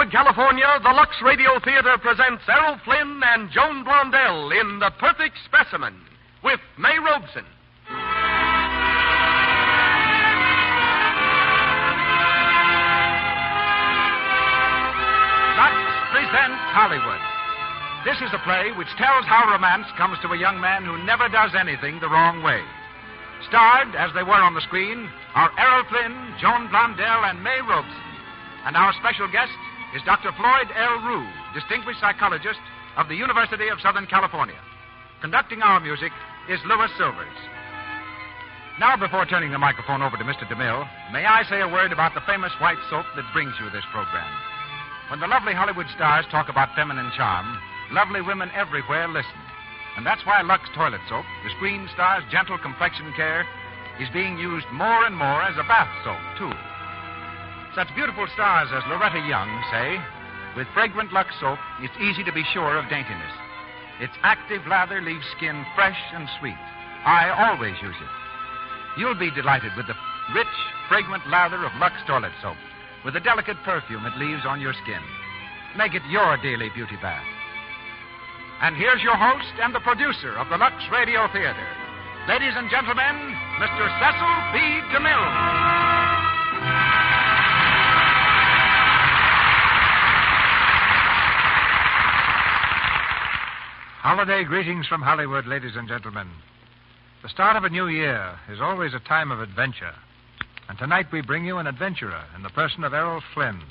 Hollywood, California, the Lux Radio Theater presents Errol Flynn and Joan Blondell in The Perfect Specimen with May Robeson. Lux presents Hollywood. This is a play which tells how romance comes to a young man who never does anything the wrong way. Starred, as they were on the screen, are Errol Flynn, Joan Blondell, and May Robeson. And our special guest is Dr. Floyd L. Rue, distinguished psychologist of the University of Southern California. Conducting our music is Louis Silvers. Now, before turning the microphone over to Mr. DeMille, may I say a word about the famous white soap that brings you this program. When the lovely Hollywood stars talk about feminine charm, lovely women everywhere listen. And that's why Lux Toilet Soap, the screen star's gentle complexion care, is being used more and more as a bath soap, too. Such beautiful stars as Loretta Young say, with fragrant Lux soap, it's easy to be sure of daintiness. Its active lather leaves skin fresh and sweet. I always use it. You'll be delighted with the rich, fragrant lather of Lux Toilet Soap, with the delicate perfume it leaves on your skin. Make it your daily beauty bath. And here's your host and the producer of the Lux Radio Theater. Ladies and gentlemen, Mr. Cecil B. DeMille. Holiday greetings from Hollywood, ladies and gentlemen. The start of a new year is always a time of adventure. And tonight we bring you an adventurer in the person of Errol Flynn.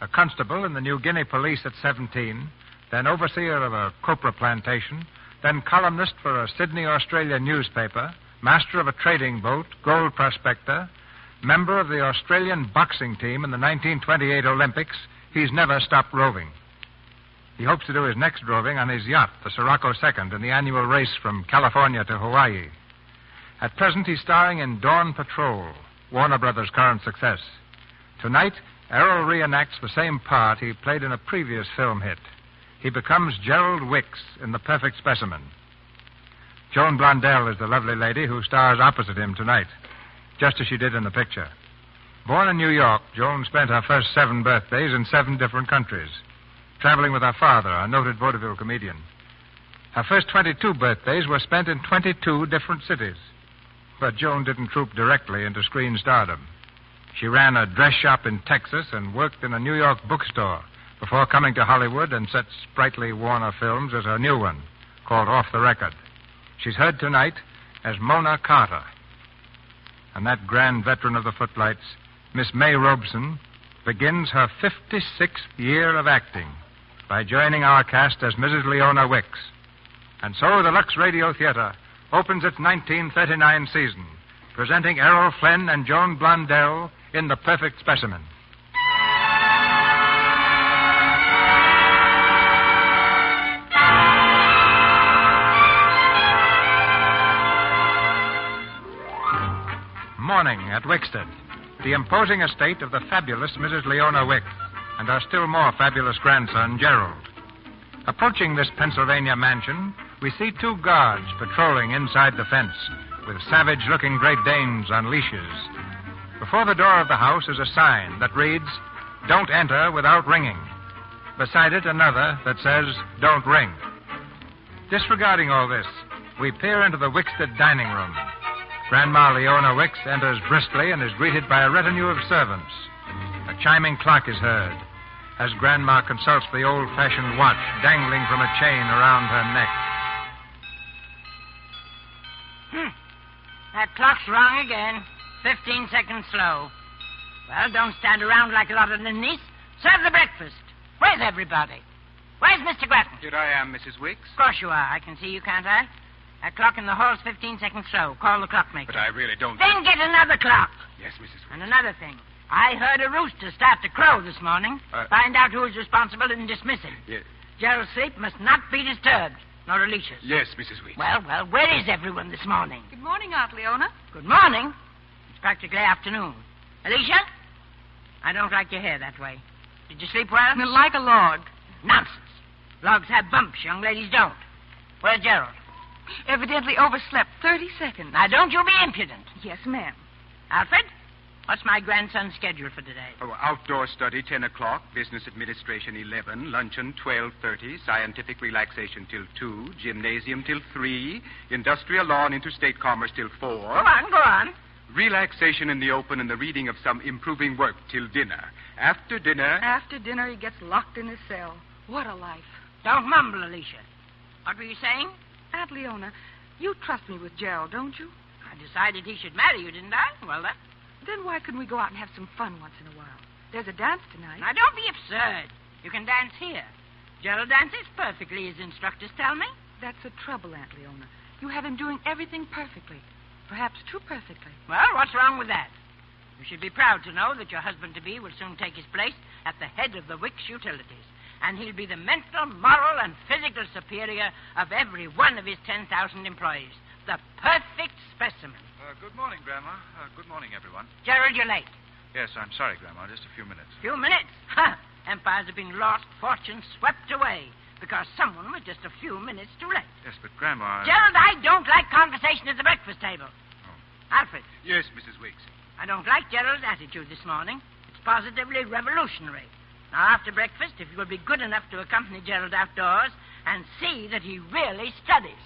A constable in the New Guinea police at 17, then overseer of a copra plantation, then columnist for a Sydney, Australia newspaper, master of a trading boat, gold prospector, member of the Australian boxing team in the 1928 Olympics, he's never stopped roving. He hopes to do his next roving on his yacht, the Sirocco II, in the annual race from California to Hawaii. At present, he's starring in Dawn Patrol, Warner Brothers' current success. Tonight, Errol reenacts the same part he played in a previous film hit. He becomes Gerald Wicks in The Perfect Specimen. Joan Blondell is the lovely lady who stars opposite him tonight, just as she did in the picture. Born in New York, Joan spent her first 7 birthdays in 7 different countries, traveling with her father, a noted vaudeville comedian. Her first 22 birthdays were spent in 22 different cities. But Joan didn't troop directly into screen stardom. She ran a dress shop in Texas and worked in a New York bookstore before coming to Hollywood and such sprightly Warner films as her new one, called Off the Record. She's heard tonight as Mona Carter. And that grand veteran of the footlights, Miss May Robeson, begins her 56th year of acting by joining our cast as Mrs. Leona Wicks. And so the Lux Radio Theater opens its 1939 season, presenting Errol Flynn and Joan Blondell in The Perfect Specimen. Morning at Wickstead, the imposing estate of the fabulous Mrs. Leona Wicks and her still more fabulous grandson, Gerald. Approaching this Pennsylvania mansion, we see 2 guards patrolling inside the fence with savage-looking Great Danes on leashes. Before the door of the house is a sign that reads, "Don't enter without ringing." Beside it, another that says, "Don't ring." Disregarding all this, we peer into the Wickstead dining room. Grandma Leona Wicks enters briskly and is greeted by a retinue of servants. A chiming clock is heard as Grandma consults the old-fashioned watch dangling from a chain around her neck. That clock's wrong again. 15 seconds slow. Well, don't stand around like a lot of ninnies. Serve the breakfast. Where's everybody? Where's Mr. Grattan? Here I am, Mrs. Wicks. Of course you are. I can see you, can't I? That clock in the hall's 15 seconds slow. Call the clockmaker. But I really don't... Then get another clock. Yes, Mrs. Wicks. And another thing. I heard a rooster start to crow this morning. Find out who is responsible and dismiss him. Yes. Gerald's sleep must not be disturbed, nor Alicia's. Yes, Mrs. Wicks. Well, where is everyone this morning? Good morning, Aunt Leona. Good morning. It's practically afternoon. Alicia? I don't like your hair that way. Did you sleep well? Like a log. Nonsense. Logs have bumps. Young ladies don't. Where's Gerald? Evidently overslept 30 seconds. Now, don't you be impudent. Yes, ma'am. Alfred? What's my grandson's schedule for today? Oh, outdoor study, 10 o'clock. Business administration, 11. Luncheon, 12:30. Scientific relaxation till 2. Gymnasium till 3. Industrial law and interstate commerce till 4. Go on. Relaxation in the open and the reading of some improving work till dinner. After dinner... After dinner, he gets locked in his cell. What a life. Don't mumble, Alicia. What were you saying? Aunt Leona, you trust me with Gerald, don't you? I decided he should marry you, didn't I? Well, Then why couldn't we go out and have some fun once in a while? There's a dance tonight. now don't be absurd. You can dance here. Gerald dances perfectly, his instructors tell me. That's the trouble, Aunt Leona. You have him doing everything perfectly. Perhaps too perfectly. Well, what's wrong with that? You should be proud to know that your husband-to-be will soon take his place at the head of the Wicks Utilities. And he'll be the mental, moral, and physical superior of every one of his 10,000 employees. The perfect specimen. Good morning, Grandma. Good morning, everyone. Gerald, you're late. Yes, I'm sorry, Grandma. Just a few minutes. Few minutes? Ha! Empires have been lost, fortunes swept away, because someone was just a few minutes too late. Yes, but Grandma... Gerald, I don't like conversation at the breakfast table. Alfred, Yes, Mrs. Wicks. I don't like Gerald's attitude this morning. It's positively revolutionary. Now, after breakfast, if you will be good enough to accompany Gerald outdoors and see that he really studies.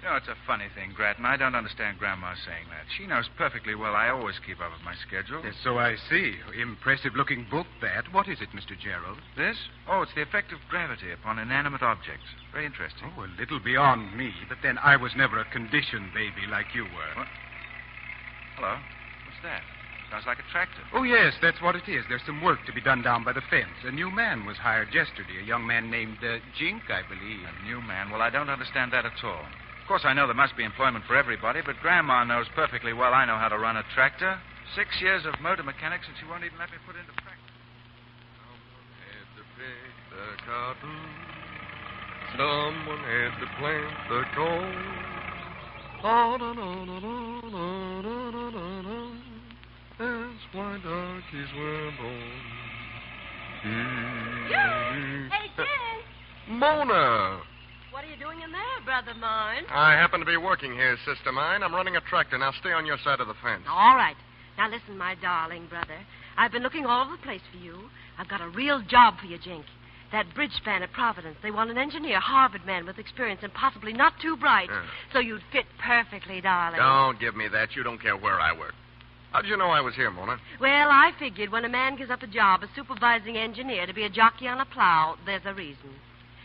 You know, it's a funny thing, Grattan. I don't understand Grandma saying that. She knows perfectly well I always keep up with my schedule. Yes, so I see. Impressive-looking book, that. What is it, Mr. Gerald? This? Oh, it's the effect of gravity upon inanimate objects. Very interesting. Oh, a little beyond me, but then I was never a conditioned baby like you were. What? Hello? What's that? Sounds like a tractor. Oh, yes, that's what it is. There's some work to be done down by the fence. A new man was hired yesterday, a young man named Jink, I believe. A new man? Well, I don't understand that at all. Of course, I know there must be employment for everybody, but Grandma knows perfectly well I know how to run a tractor. 6 years of motor mechanics, and she won't even let me put it into practice. Someone had to pick the cotton. Someone had to plant the corn. That's why darkies were born. Hey, Jen. Mona! What are you doing in there, brother mine? I happen to be working here, sister mine. I'm running a tractor. Now stay on your side of the fence. All right. Now listen, my darling brother. I've been looking all over the place for you. I've got a real job for you, Jink. That bridge span at Providence. They want an engineer, Harvard man with experience and possibly not too bright. Yeah. So you'd fit perfectly, darling. Don't give me that. You don't care where I work. How'd you know I was here, Mona? Well, I figured when a man gives up a job as supervising engineer to be a jockey on a plow, there's a reason.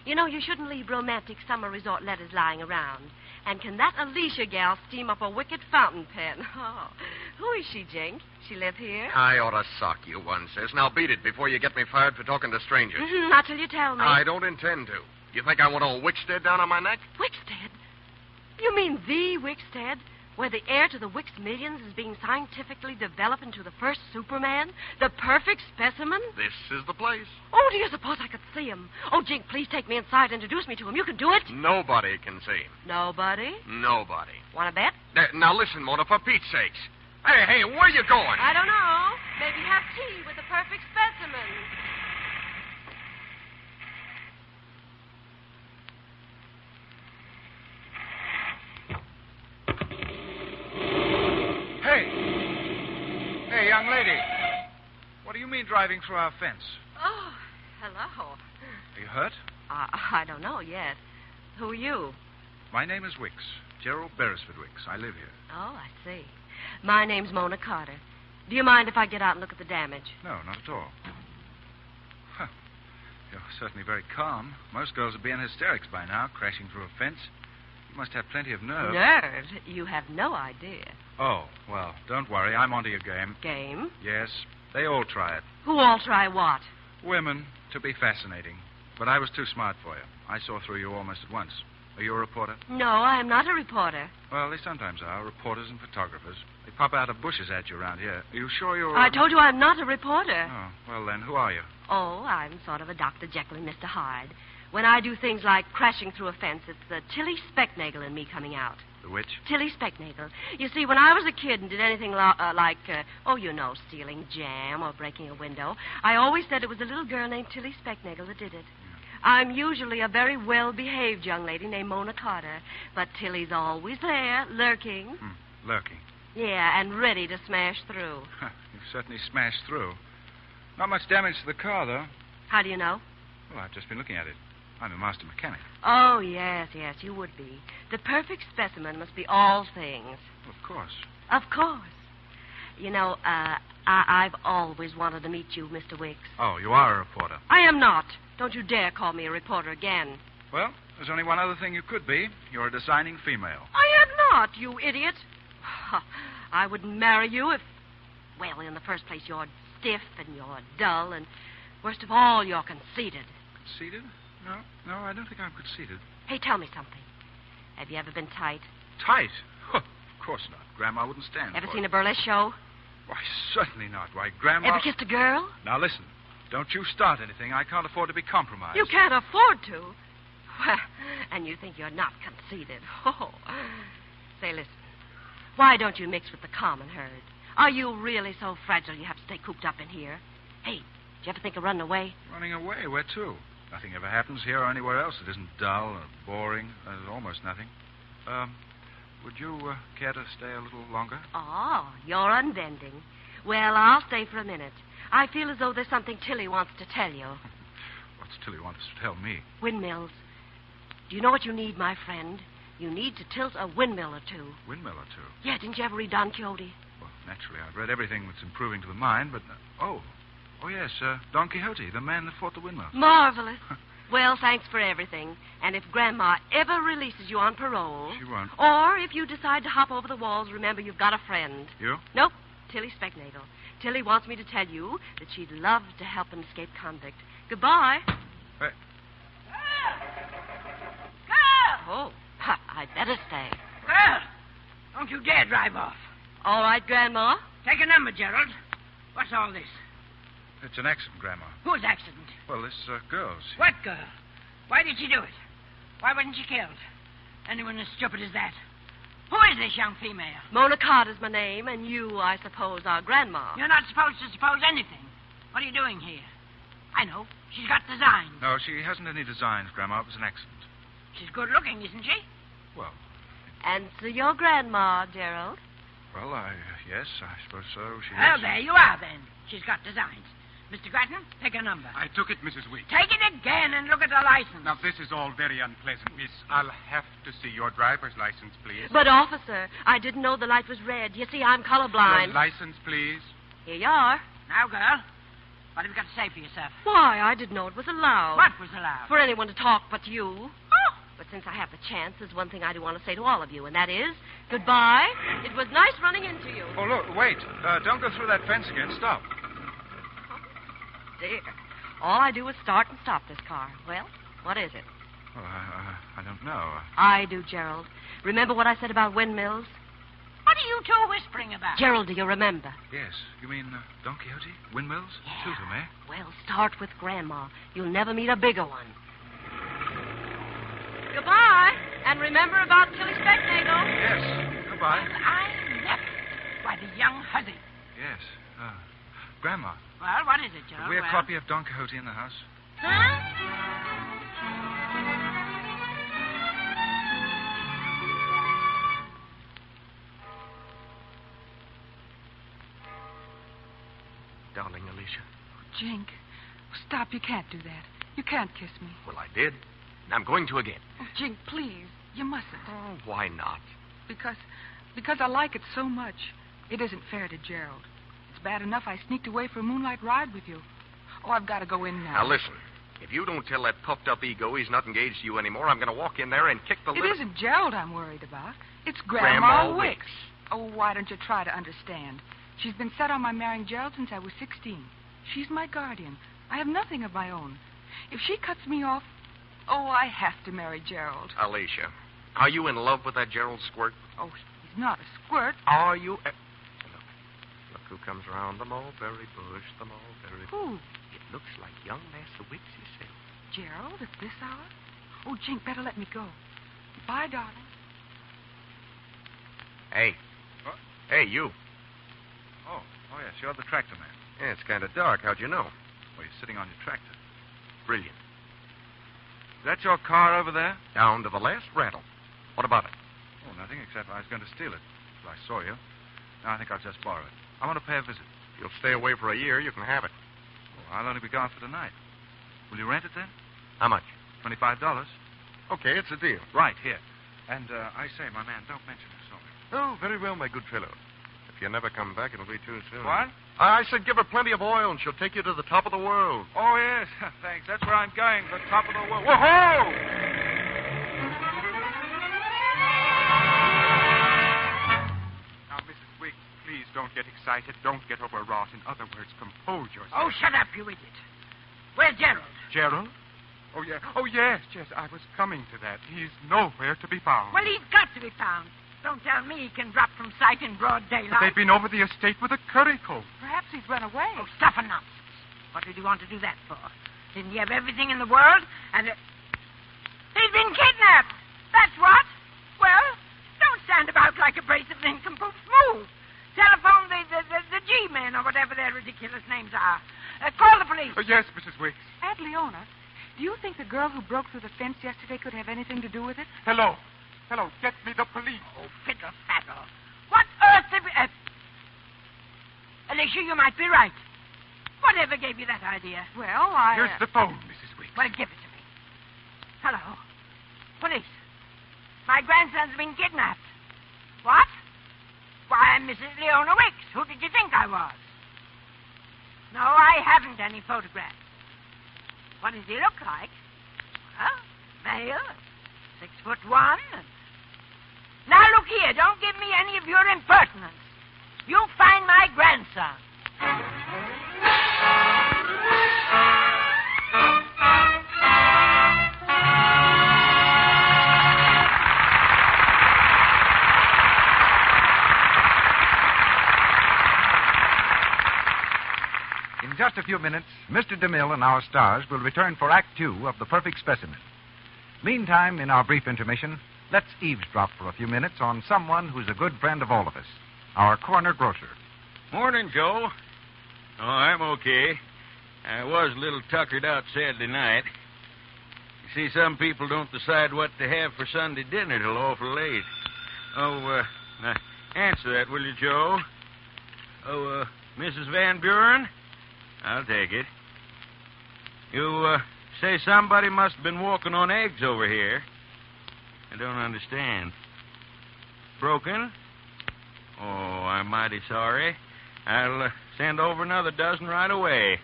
You know, you shouldn't leave romantic summer resort letters lying around. And can that Alicia gal steam up a wicked fountain pen? Oh, who is she, Jink? She live here? I ought to sock you one, sis. Now beat it before you get me fired for talking to strangers. Not till you tell me. I don't intend to. You think I want old Wickstead down on my neck? Wickstead? You mean the Wickstead? Where the heir to the Wicks millions is being scientifically developed into the first Superman? The perfect specimen? This is the place. Oh, do you suppose I could see him? Oh, Jink, please take me inside and introduce me to him. You can do it. Nobody can see him. Nobody? Nobody. Want to bet? Now listen, Mona, for Pete's sakes. Hey, where you going? I don't know. Maybe have tea with the perfect specimen. Hey, young lady. What do you mean driving through our fence? Oh, hello. Are you hurt? I don't know yet. Who are you? My name is Wicks. Gerald Beresford Wicks. I live here. Oh, I see. My name's Mona Carter. Do you mind if I get out and look at the damage? No, not at all. Huh. You're certainly very calm. Most girls would be in hysterics by now, crashing through a fence. You must have plenty of nerve. Nerve? You have no idea. Oh, well, don't worry. I'm onto your game. Game? Yes, they all try it. Who all try what? Women, to be fascinating. But I was too smart for you. I saw through you almost at once. Are you a reporter? No, I am not a reporter. Well, they sometimes are, reporters and photographers. They pop out of bushes at you around here. Are you sure you're... I told you I'm not a reporter. Oh, well then, who are you? Oh, I'm sort of a Dr. Jekyll and Mr. Hyde. When I do things like crashing through a fence, it's the Tilly Specknagel in me coming out. The which? Tilly Specknagel. You see, when I was a kid and did anything like, stealing jam or breaking a window, I always said it was a little girl named Tilly Specknagel that did it. I'm usually a very well-behaved young lady named Mona Carter, but Tilly's always there, lurking. Lurking. Yeah, and ready to smash through. You've certainly smashed through. Not much damage to the car, though. How do you know? Well, I've just been looking at it. I'm a master mechanic. Oh, yes, you would be. The perfect specimen must be all things. Of course. Of course. You know, I've always wanted to meet you, Mr. Wicks. Oh, you are a reporter. I am not. Don't you dare call me a reporter again. Well, there's only one other thing you could be. You're a designing female. I am not, you idiot. I wouldn't marry you if... Well, in the first place, you're stiff and you're dull, and worst of all, you're conceited. Conceited? No, I don't think I'm conceited. Hey, tell me something. Have you ever been tight? Tight? Of course not. Grandma wouldn't stand Ever for seen it. a burlesque show? Why, certainly not. Why, Grandma... Ever kissed a girl? Now, listen. Don't you start anything. I can't afford to be compromised. You can't afford to. Well, and you think you're not conceited. Oh. Say, listen. Why don't you mix with the common herd? Are you really so fragile you have to stay cooped up in here? Hey, did you ever think of running away? Running away? Where to? Nothing ever happens here or anywhere else. It isn't dull or boring. There's almost nothing. Would you care to stay a little longer? Oh, you're unbending. Well, I'll stay for a minute. I feel as though there's something Tilly wants to tell you. What's Tilly wants to tell me? Windmills. Do you know what you need, my friend? You need to tilt a windmill or two. Windmill or two? Yeah, didn't you ever read Don Quixote? Well, naturally, I've read everything that's improving to the mind, but... Oh, yes, Don Quixote, the man that fought the windmill. Marvelous. Well, thanks for everything. And if Grandma ever releases you on parole... She won't. Or if you decide to hop over the walls, remember you've got a friend. You? Nope, Tilly Specknagel. Tilly wants me to tell you that she'd love to help an escaped convict. Goodbye. Hey. Girl! Oh, I'd better stay. Girl, don't you dare drive off. All right, Grandma. Take a number, Gerald. What's all this? It's an accident, Grandma. Whose accident? Well, this girl's. What girl? Why did she do it? Why wasn't she killed? Anyone as stupid as that? Who is this young female? Mona Carter's my name, and you, I suppose, are Grandma. You're not supposed to suppose anything. What are you doing here? I know. She's got designs. No, she hasn't any designs, Grandma. It was an accident. She's good looking, isn't she? Well, And so you're Grandma, Gerald? well, yes, I suppose so. She Well, is. there you are, then. She's got designs. Mr. Grattan, take a number. I took it, Mrs. Weeks. Take it again and look at the license. Now, this is all very unpleasant, miss. I'll have to see your driver's license, please. But, officer, I didn't know the light was red. You see, I'm Your colorblind. license, please. Here you are. Now, girl, what have you got to say for yourself? Why, I didn't know it was allowed. What was allowed? For anyone to talk but you. Oh, But since I have the chance, there's one thing I do want to say to all of you, and that is, goodbye. It was nice running into you. Oh, look, wait. Don't go through that fence again. Stop. Dear. All I do is start and stop this car. Well, what is it? Well, I don't know. I do, Gerald. Remember what I said about windmills? what are you two whispering about? Gerald, do you remember? Yes. You mean Don Quixote? Windmills? Yeah. Two of them, eh? Well, start with Grandma. You'll never meet a bigger one. Goodbye. And remember about Tilly Specknagel. Yes. Goodbye. I never. Why, the young hussy. Yes. Grandma, Well, what is it, Gerald? have we a Well? copy of Don Quixote in the house? Huh? Darling Alicia. Jink, stop. You can't do that. You can't kiss me. Well, I did. And I'm going to again. Oh, Jink, please. You mustn't. Oh, why not? Because I like it so much. It isn't fair to Gerald. It's bad enough I sneaked away for a moonlight ride with you. Oh, I've got to go in now. Now, listen. If you don't tell that puffed-up ego he's not engaged to you anymore, I'm going to walk in there and kick the It lid... isn't Gerald I'm worried about. It's Grandma Grandma Wicks. Oh, why don't you try to understand? She's been set on my marrying Gerald since I was 16. She's my guardian. I have nothing of my own. If she cuts me off, I have to marry Gerald. Alicia, are you in love with that Gerald Squirt? Oh, he's not a squirt. Are you... Look who comes around the mulberry bush, the mulberry... Who? It looks like young Master Wicks himself. Gerald at this hour? Oh, Jink, better let me go. Bye, darling. Hey. What? Hey, you. Oh, yes, you're the tractor man. Yeah, it's kind of dark. How'd you know? Well, you're sitting on your tractor. Brilliant. Is that your car over there? Down to the last rattle. What about it? Oh, nothing, except I was going to steal it. Well, I saw you. Now I think I'll just borrow it. I want to pay a visit. If you'll stay away for a year, you can have it. Oh, I'll only be gone for tonight. Will you rent it then? How much? $25. Okay, it's a deal. Right, here. And, I say, my man, don't mention you saw me. Oh, very well, my good fellow. If you never come back, it'll be too soon. What? I said give her plenty of oil, and she'll take you to the top of the world. Oh, yes. Thanks. That's where I'm going, the top of the world. Whoa-ho! Now, Mrs. Wiggs, please don't get excited. Don't get overwrought. In other words, compose yourself. Oh, shut up, you idiot. Where's Gerald? Gerald? Oh, yeah. Oh, yes. I was coming to that. He's nowhere to be found. Well, he's got to be found. Don't tell me he can drop from sight in broad daylight. But they've been over the estate with a curry coat. Perhaps he's run away. Oh, stuff and nonsense. What did he want to do that for? Didn't he have everything in the world? And he's been kidnapped. That's what. Well, don't stand about like a brace of nincompoops. Move. Telephone the G-men or whatever their ridiculous names are. Call the police. Oh, yes, Mrs. Wiggs. Aunt Leona, do you think the girl who broke through the fence yesterday could have anything to do with it? Hello, get me the police. Oh, fiddle-faddle. What earth did we... Alicia, you might be right. Whatever gave you that idea? Well, Here's the phone, Mrs. Wiggs. Well, give it to me. Hello. Police. My grandson's been kidnapped. What? Why, I'm Mrs. Leona Wicks. Who did you think I was? No, I haven't any photographs. What does he look like? Well, male, 6'1". Now, look here. Don't give me any of your impertinence. You find my grandson. In just a few minutes, Mr. DeMille and our stars will return for Act 2 of The Perfect Specimen. Meantime, in our brief intermission, let's eavesdrop for a few minutes on someone who's a good friend of all of us, our corner grocer. Morning, Joe. Oh, I'm okay. I was a little tuckered out Saturday night. You see, some people don't decide what to have for Sunday dinner till awful late. Oh, now, answer that, will you, Joe? Oh, Mrs. Van Buren? I'll take it. You, say somebody must have been walking on eggs over here. I don't understand. Broken? Oh, I'm mighty sorry. I'll send over another dozen right away.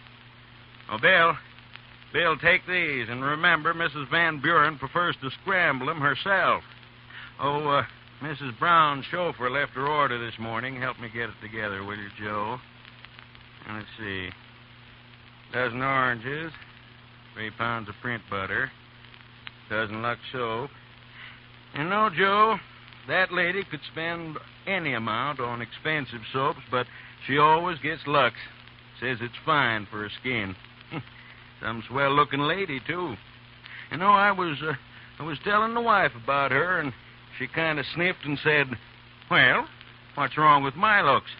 Oh, Bill, take these. And remember, Mrs. Van Buren prefers to scramble them herself. Oh, Mrs. Brown's chauffeur left her order this morning. Help me get it together, will you, Joe? Let's see. Dozen oranges, 3 pounds of print butter, dozen Lux soap. You know, Joe, that lady could spend any amount on expensive soaps, but she always gets Lux. Says it's fine for her skin. Some swell-looking lady, too. You know, I was telling the wife about her, and she kind of sniffed and said, well, what's wrong with my looks?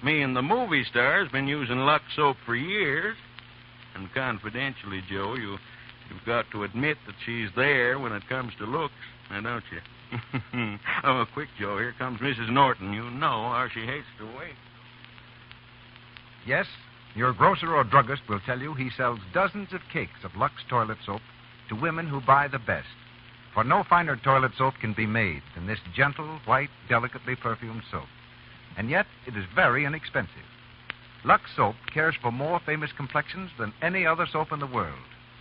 Me and the movie star's been using Lux soap for years. And confidentially, Joe, you've got to admit that she's there when it comes to looks, now don't you? Oh, quick, Joe, here comes Mrs. Norton. You know how she hates to wait. Yes, your grocer or druggist will tell you he sells dozens of cakes of Lux toilet soap to women who buy the best. For no finer toilet soap can be made than this gentle, white, delicately perfumed soap. And yet, it is very inexpensive. Lux soap cares for more famous complexions than any other soap in the world.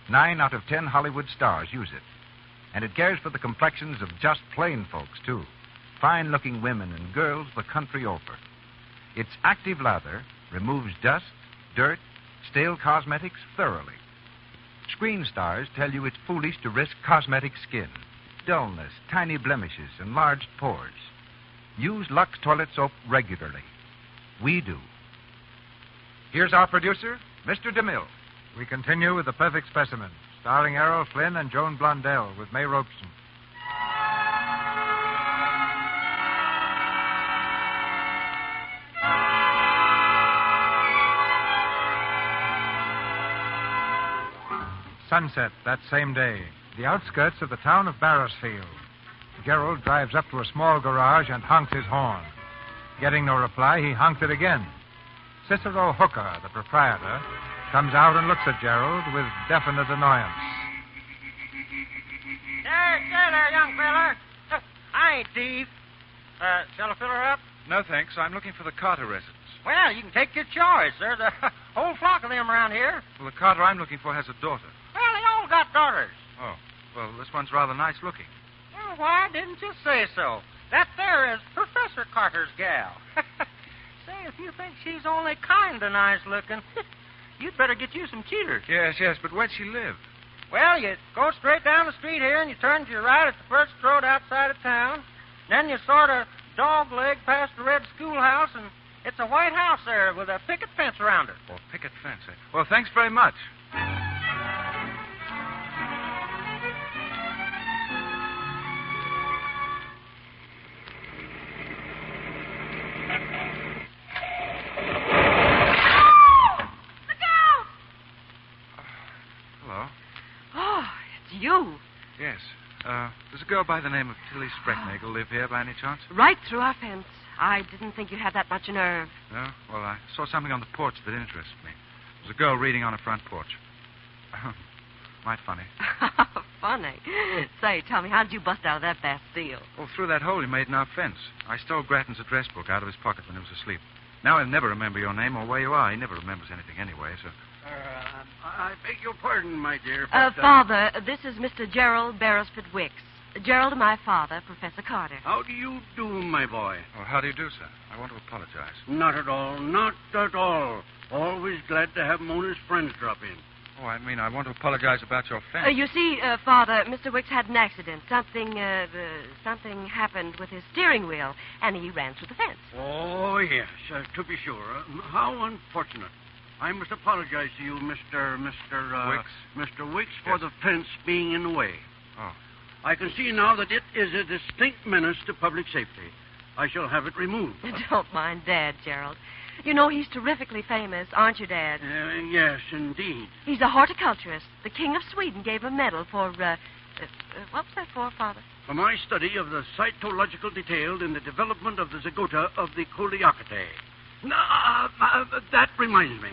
9 out of 10 Hollywood stars use it. And it cares for the complexions of just plain folks, too. Fine-looking women and girls the country over. Its active lather removes dust, dirt, stale cosmetics thoroughly. Screen stars tell you it's foolish to risk cosmetic skin, dullness, tiny blemishes, enlarged pores. Use Lux toilet soap regularly. We do. Here's our producer, Mr. DeMille. We continue with The Perfect Specimen, starring Errol Flynn and Joan Blondell with May Robeson. sunset that same day, the outskirts of the town of Barrisfield. Gerald drives up to a small garage and honks his horn. Getting no reply, he honked it again. Cicero Hooker, the proprietor, comes out and looks at Gerald with definite annoyance. There, young feller. I ain't thief. Shall I fill her up? No, thanks. I'm looking for the Carter residence. Well, you can take your choice. There's a whole flock of them around here. Well, the Carter I'm looking for has a daughter. Well, they all got daughters. Oh, well, this one's rather nice looking. Well, why didn't you say so? That there is Professor Carter's gal. Say, if you think she's only kind of nice looking, you'd better get you some cheaters. Yes, but where'd she live? Well, you go straight down the street here and you turn to your right at the first road outside of town. Then you sort of dogleg past the red schoolhouse, and it's a white house there with a picket fence around it. Oh, picket fence. Well, thanks very much. You? Yes. Does a girl by the name of Tilly Sprecknagel live here by any chance? Right through our fence. I didn't think you had that much nerve. No? Well, I saw something on the porch that interested me. There was a girl reading on a front porch. Might funny. Funny. Say, tell me, how did you bust out of that Bastille? Well, through that hole you made in our fence. I stole Grattan's address book out of his pocket when he was asleep. Now he'll never remember your name or where you are. He never remembers anything anyway, so... I beg your pardon, my dear. Father, this is Mr. Gerald Beresford Wicks. Gerald, my father, Professor Carter. How do you do, my boy? Oh, how do you do, sir? I want to apologize. Not at all. Not at all. Always glad to have Mona's friends drop in. Oh, I mean, I want to apologize about your fence. You see, Father, Mr. Wicks had an accident. Something happened with his steering wheel, and he ran through the fence. Oh, yes, to be sure. How unfortunate. I must apologize to you, Mr. Wicks. Mr. Wicks, for the fence being in the way. Oh. I can see now that it is a distinct menace to public safety. I shall have it removed. Don't mind Dad, Gerald. You know he's terrifically famous, aren't you, Dad? Yes, indeed. He's a horticulturist. The King of Sweden gave him a medal for, what was that for, Father? For my study of the cytological detail in the development of the zygota of the Coleochaetae. That reminds me.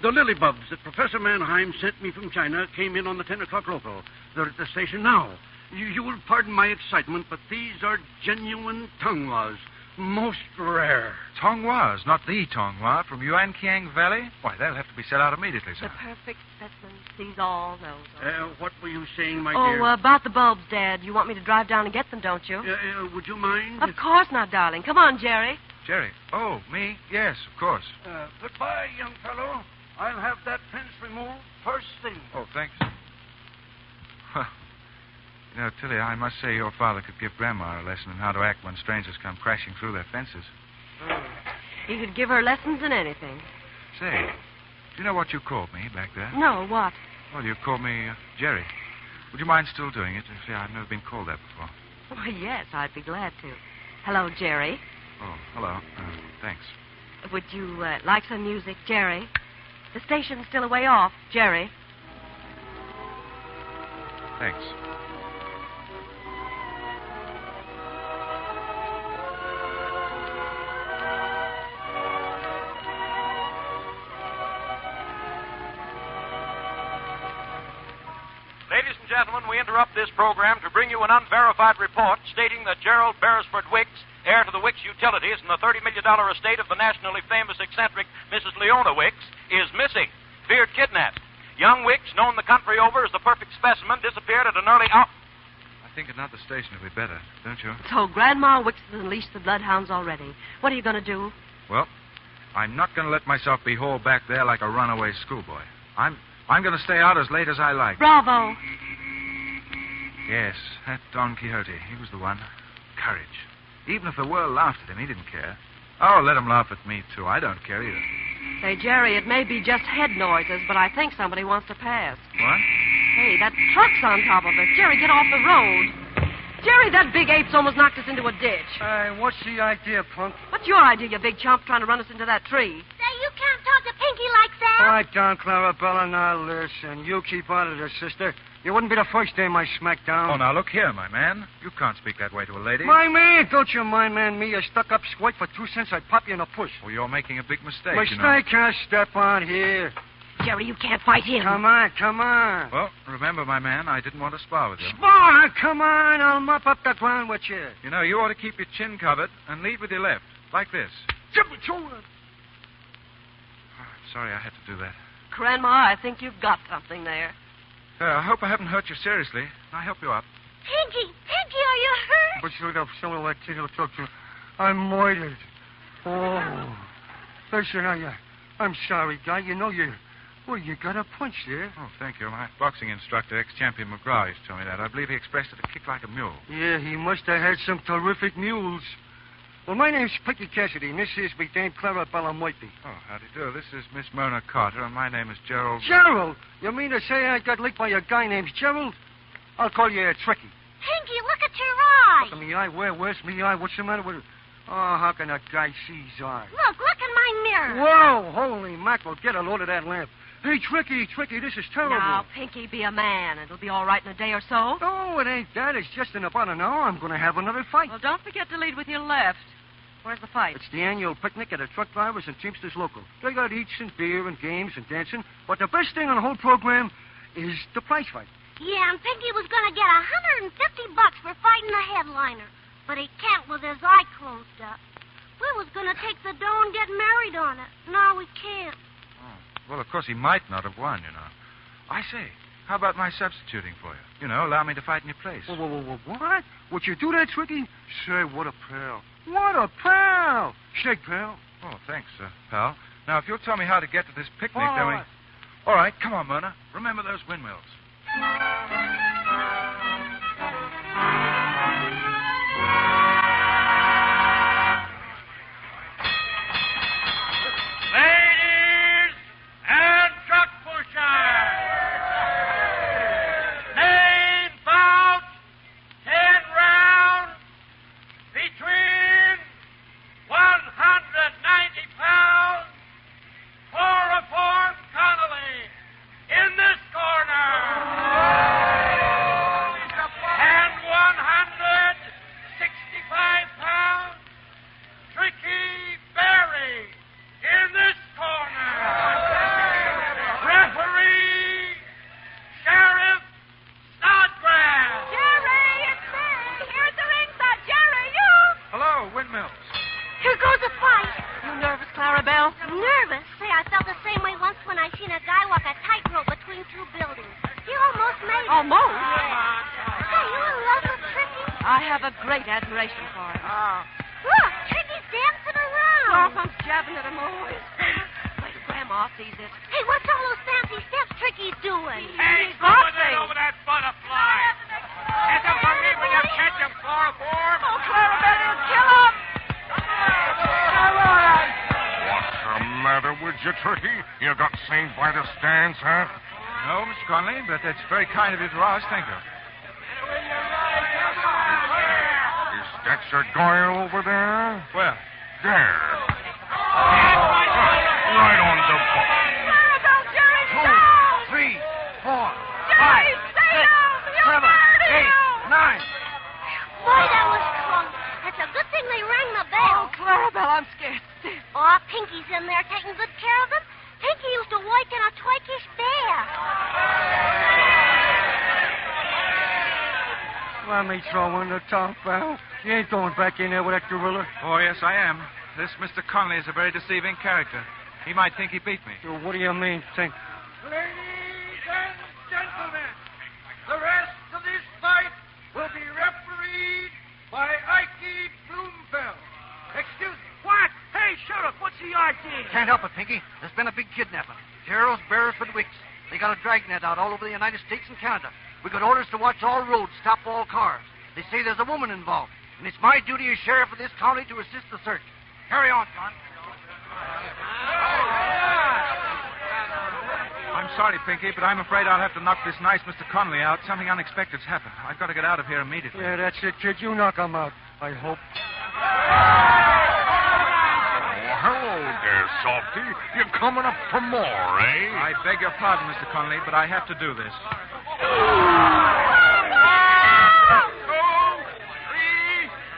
The lily bulbs that Professor Mannheim sent me from China came in on the 10 o'clock local. They're at the station now. You will pardon my excitement, but these are genuine Tonghwas. Most rare. Tonghwas, not the Tonghua from Yuankiang Valley? Why, they'll have to be set out immediately, sir. The perfect specimen sees all, knows all. What were you saying, my dear? Oh, about the bulbs, Dad. You want me to drive down and get them, don't you? Would you mind? Of course not, darling. Come on, Jerry. Jerry? Oh, me? Yes, of course. Goodbye, young fellow. I'll have that fence removed first thing. Oh, thanks. Well, you know, Tilly, I must say your father could give Grandma a lesson in how to act when strangers come crashing through their fences. He could give her lessons in anything. Say, do you know what you called me back there? No, what? Well, you called me Jerry. Would you mind still doing it? See, I've never been called that before. Why, yes, I'd be glad to. Hello, Jerry. Oh, hello. Thanks. Would you like some music, Jerry? The station's still a way off, Jerry. Thanks. Ladies and gentlemen, we interrupt this program to bring you an unverified report stating that Gerald Beresford Wicks, heir to the Wicks Utilities and the $30 million estate of the nationally famous eccentric Mrs. Leona Wicks, is missing, feared kidnapped. Young Wicks, known the country over as the perfect specimen, disappeared at an early hour. I think another station would be better, don't you? So Grandma Wicks has unleashed the bloodhounds already. What are you going to do? Well, I'm not going to let myself be hauled back there like a runaway schoolboy. I'm going to stay out as late as I like. Bravo. Yes, that Don Quixote. He was the one. Courage. Even if the world laughed at him, he didn't care. Oh, let him laugh at me, too. I don't care either. Say, Jerry, it may be just head noises, but I think somebody wants to pass. What? Hey, that truck's on top of us. Jerry, get off the road. Jerry, that big ape's almost knocked us into a ditch. What's the idea, punk? What's your idea, you big chump, trying to run us into that tree? Say, you can't talk to people Pinky likes that. All right, down, Clarabella. Now listen. You keep out of this, sister. You wouldn't be the first dame I smacked down. Oh, now look here, my man. You can't speak that way to a lady. My man, don't you mind man me. You stuck up squirt for 2 cents, I'd pop you in a push. Well, you're making a big mistake, Mistake can't step on here. Jerry, you can't fight him. Come on. Well, remember, my man, I didn't want to spar with you. Spar? Come on, I'll mop up the ground with you. You know, you ought to keep your chin covered and lead with your left, like this. Sorry I had to do that. Grandma, I think you've got something there. I hope I haven't hurt you seriously. Can I help you up? Pinky, are you hurt? But you know, some of that thing will talk to. I'm moited. Oh. Listen, I'm sorry, guy. You know you got a punch there. Oh, thank you. My boxing instructor, ex-champion McGraw, used to tell me that. I believe he expressed it to kick like a mule. Yeah, he must have had some terrific mules. Well, my name's Pinky Cassidy, and this is my Dame Clarabella Moity. Oh, how do you do? This is Miss Myrna Carter, and my name is Gerald. Gerald? You mean to say I got licked by a guy named Gerald? I'll call you Tricky. Pinky, look at your eye. Look at me eye? Where's me eye? What's the matter with it? Oh, how can a guy see his eye? Look in my mirror. Whoa, holy mackerel. Get a load of that lamp. Hey, Tricky, this is terrible. Now, Pinky, be a man. It'll be all right in a day or so. No, it ain't that. It's just in about an hour I'm going to have another fight. Well, don't forget to lead with your left. Where's the fight? It's the annual picnic at a truck drivers and Teamsters local. They got eats and beer and games and dancing. But the best thing on the whole program is the prize fight. Yeah, and Pinky was going to get $150 for fighting the headliner. But he can't with his eye closed up. We was going to take the dough and get married on it. No, we can't. Oh. Well, of course, he might not have won, you know. I say, how about my substituting for you? You know, allow me to fight in your place. Whoa, what? Would you do that, Tricky? Say, what a pal. What a pal. Shake, pal. Oh, thanks, pal. Now, if you'll tell me how to get to this picnic, then we... right. All right, come on, Myrna. Remember those windmills. Ladies and truck pushers, name bout 10 rounds between 190 pounds chloroform Connolly in this corner. And 165 pounds Tricky Berry in this corner. Referee, Sheriff Snodgrass. Jerry, it's me. Here at the ringside. Jerry, you. Hello, windmills. Here goes a fight. You nervous, Clarabelle? Nervous? Say, I felt the same way once when I seen a guy walk a tightrope between 2 buildings. He almost made it. Almost? Say, you in love with Tricky? I have a great admiration for him. Look, Tricky's dancing around. Chloroform's jabbing at him always. Wait till Grandma sees it. Hey, what's all those fancy steps Tricky's doing? Hey, He's go with boxing. it over that butterfly. Catch him for me when you catch him, chloroform. Oh, Clarabelle, you'll kill him. What's the matter with you, Tricky? You got saved by the stands, huh? No, Mr. Conley, but that's very kind of you to ask. Thank you. Is that your guy over there? Well, There. Right on the ball. Clarabelle, Jerry, no. 2, 3, 4, Jerry, stay down. He'll murder you. 9. Boy, that was close. It's a good thing they rang the bell. Oh, Clarabelle, I'm scared. Oh, Pinky's in there taking good care of him. Pinky used to work in a Twinkish bear. Let me throw in the top, pal. You ain't going back in there with that gorilla. oh, yes, I am. This Mr. Conley is a very deceiving character. He might think he beat me. What do you mean, think? Ladies and gentlemen, the rest of this fight will be refereed by Ikey Bloomfeld. Excuse me. What? Hey, Sheriff, what's the idea? Can't help it, Pinky. There's been a big kidnapping. Terrors, Beresford, Wicks. They got a dragnet out all over the United States and Canada. We got orders to watch all roads, stop all cars. They say there's a woman involved, and it's my duty as sheriff of this county to assist the search. Carry on, John. I'm sorry, Pinky, but I'm afraid I'll have to knock this nice Mr. Conley out. Something unexpected's happened. I've got to get out of here immediately. Yeah, that's it, kid. You knock him out, I hope. Oh, hello there, Softy. You coming up for more, eh? I beg your pardon, Mr. Connolly, but I have to do this. 2, 3,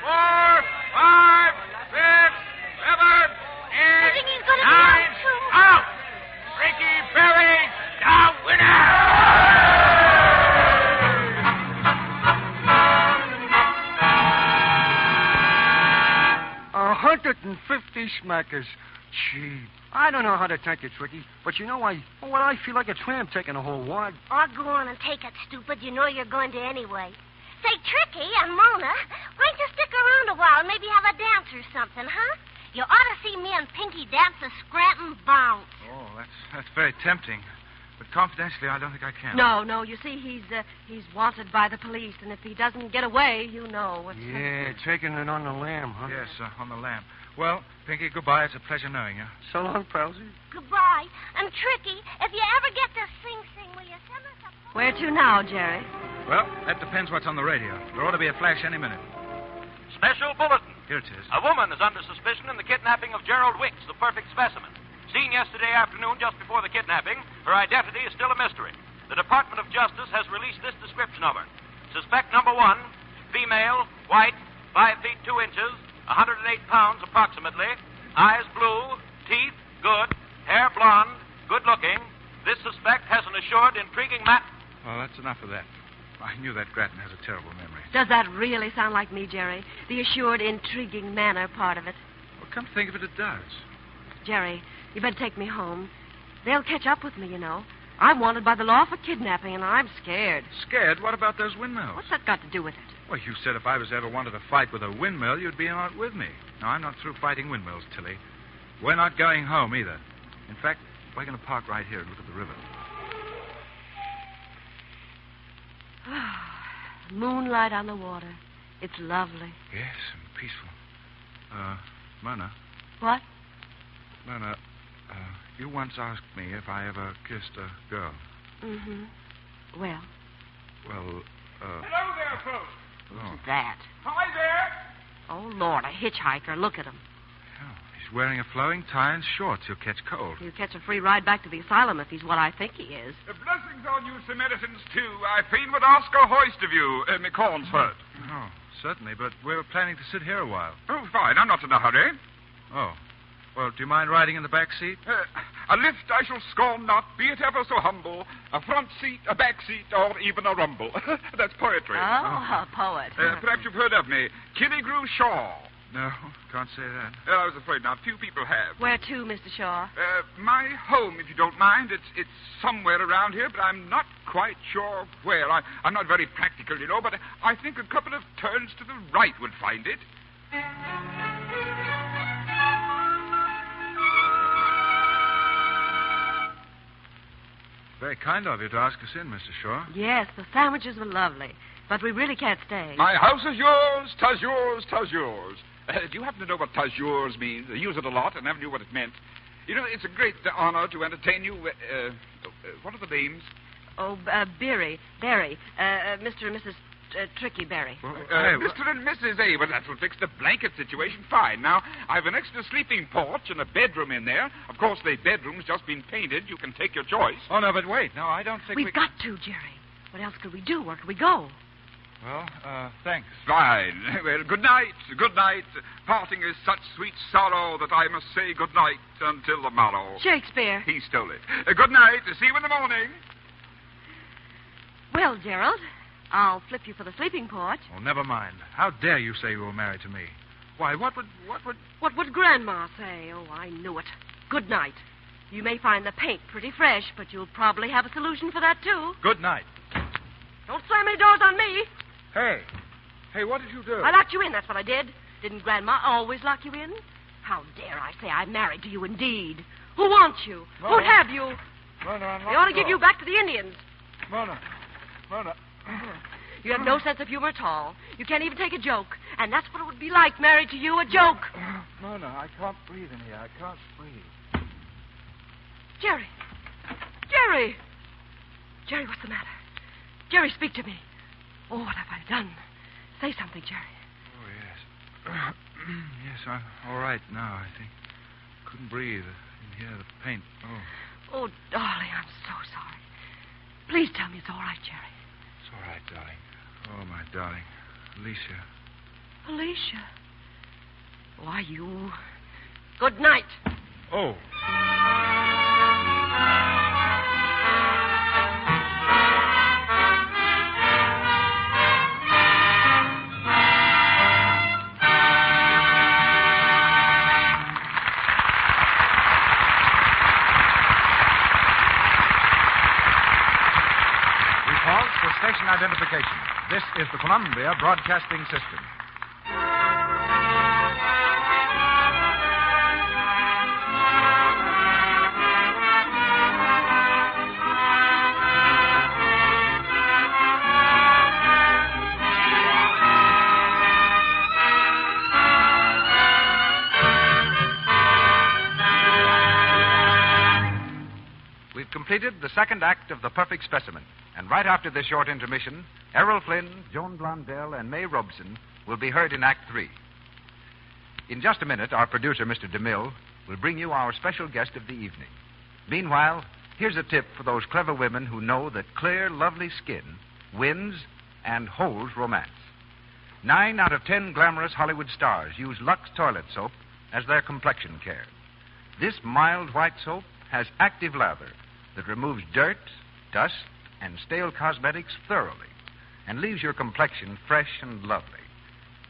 4, 5, 6, 7, 8, 9. Out! Ricky Berry, the winner! $150 smackers. Gee, I don't know how to take it, Tricky, but you know, I feel like a tramp taking a whole wad. Oh, go on and take it, stupid. You know you're going to anyway. Say, Tricky and Mona, why don't you stick around a while and maybe have a dance or something, huh? You ought to see me and Pinky dance the Scranton Bounce. Oh, that's very tempting. But confidentially, I don't think I can. No. You see, he's wanted by the police, and if he doesn't get away, you know what's... Yeah, taking it on the lam, huh? Yes, on the lam. Well, Pinky, goodbye. It's a pleasure knowing you. So long, Palsy. Goodbye. And Tricky, if you ever get to Sing Sing, will you send us a... Where to now, Jerry? Well, that depends what's on the radio. There ought to be a flash any minute. Special bulletin. Here it is. A woman is under suspicion in the kidnapping of Gerald Wicks, the perfect specimen. Seen yesterday afternoon just before the kidnapping, her identity is still a mystery. The Department of Justice has released this description of her. Suspect number 1, female, white, 5 feet 2 inches, 108 pounds approximately, eyes blue, teeth good, hair blonde, good looking. This suspect has an assured intriguing Well, that's enough of that. I knew that Grattan has a terrible memory. Does that really sound like me, Jerry? The assured, intriguing manner part of it. Well, come to think of it, it does. Jerry, you better take me home. They'll catch up with me, you know. I'm wanted by the law for kidnapping, and I'm scared. Scared? What about those windmills? What's that got to do with it? Well, you said if I was ever wanted to fight with a windmill, you'd be out with me. No, I'm not through fighting windmills, Tilly. We're not going home, either. In fact, we're going to park right here and look at the river. Moonlight on the water. It's lovely. Yes, and peaceful. Mona. What? Mona, you once asked me if I ever kissed a girl. Mm-hmm. Well? Well, Hello there, folks. Who's that? Hi there. Oh, Lord, a hitchhiker. Look at him. Oh, he's wearing a flowing tie and shorts. He'll catch cold. He'll catch a free ride back to the asylum if he's what I think he is. Blessings on you, Samaritans, too. I fain would ask a hoist of you, McCornsford. Oh, certainly, but we're planning to sit here a while. Oh, fine. I'm not in a hurry. Oh. Well, do you mind riding in the back seat? A lift I shall scorn not, be it ever so humble. A front seat, a back seat, or even a rumble. That's poetry. Oh, a poet. Perhaps you've heard of me. Killigrew Shaw. No, can't say that. I was afraid not. Few people have. Where to, Mr. Shaw? My home, if you don't mind. It's somewhere around here, but I'm not quite sure where. I'm not very practical, you know, but I think a couple of turns to the right would find it. Very kind of you to ask us in, Mr. Shaw. Yes, the sandwiches were lovely, but we really can't stay. My house is yours, 'tas yours, 'tas yours. Do you happen to know what 'tas yours means? I use it a lot and never knew what it meant. You know, it's a great honor to entertain you. What are the names? Oh, Berry, Mr. and Mrs. Tricky Berry. Mr. and Mrs. A. Well, that will fix the blanket situation fine. Now, I've an extra sleeping porch and a bedroom in there. Of course, the bedroom's just been painted. You can take your choice. Oh, no, but wait. No, I don't think We've got to, Jerry. What else could we do? Where could we go? Well, thanks. Fine. Well, good night. Good night. Parting is such sweet sorrow that I must say good night until the morrow. Shakespeare. He stole it. Good night. See you in the morning. Well, Gerald, I'll flip you for the sleeping porch. Oh, never mind. How dare you say you were married to me? Why, what would... What would Grandma say? Oh, I knew it. Good night. You may find the paint pretty fresh, but you'll probably have a solution for that, too. Good night. Don't slam any doors on me. Hey, what did you do? I locked you in, that's what I did. Didn't Grandma always lock you in? How dare I say I'm married to you indeed? Who wants you? Mona. Who'd have you? Mona, They ought to give you back to the Indians. Mona. You have no sense of humor at all. You can't even take a joke. And that's what it would be like married to you, a joke. Mona, I can't breathe in here. I can't breathe. Jerry, what's the matter? Jerry, speak to me. Oh, what have I done? Say something, Jerry. Oh, yes. Yes, I'm all right now, I think. Couldn't breathe. Here, the paint. Oh. Oh, darling, I'm so sorry. Please tell me it's all right, Jerry. It's all right, darling. Oh, my darling. Alicia. Alicia. Why, you... Good night. Oh. Station identification. This is the Columbia Broadcasting System. We've completed the second act of The Perfect Specimen. And right after this short intermission, Errol Flynn, Joan Blondell, and May Robson will be heard in Act 3. In just a minute, our producer, Mr. DeMille, will bring you our special guest of the evening. Meanwhile, here's a tip for those clever women who know that clear, lovely skin wins and holds romance. 9 out of 10 glamorous Hollywood stars use Lux toilet soap as their complexion care. This mild white soap has active lather that removes dirt, dust, and stale cosmetics thoroughly and leaves your complexion fresh and lovely.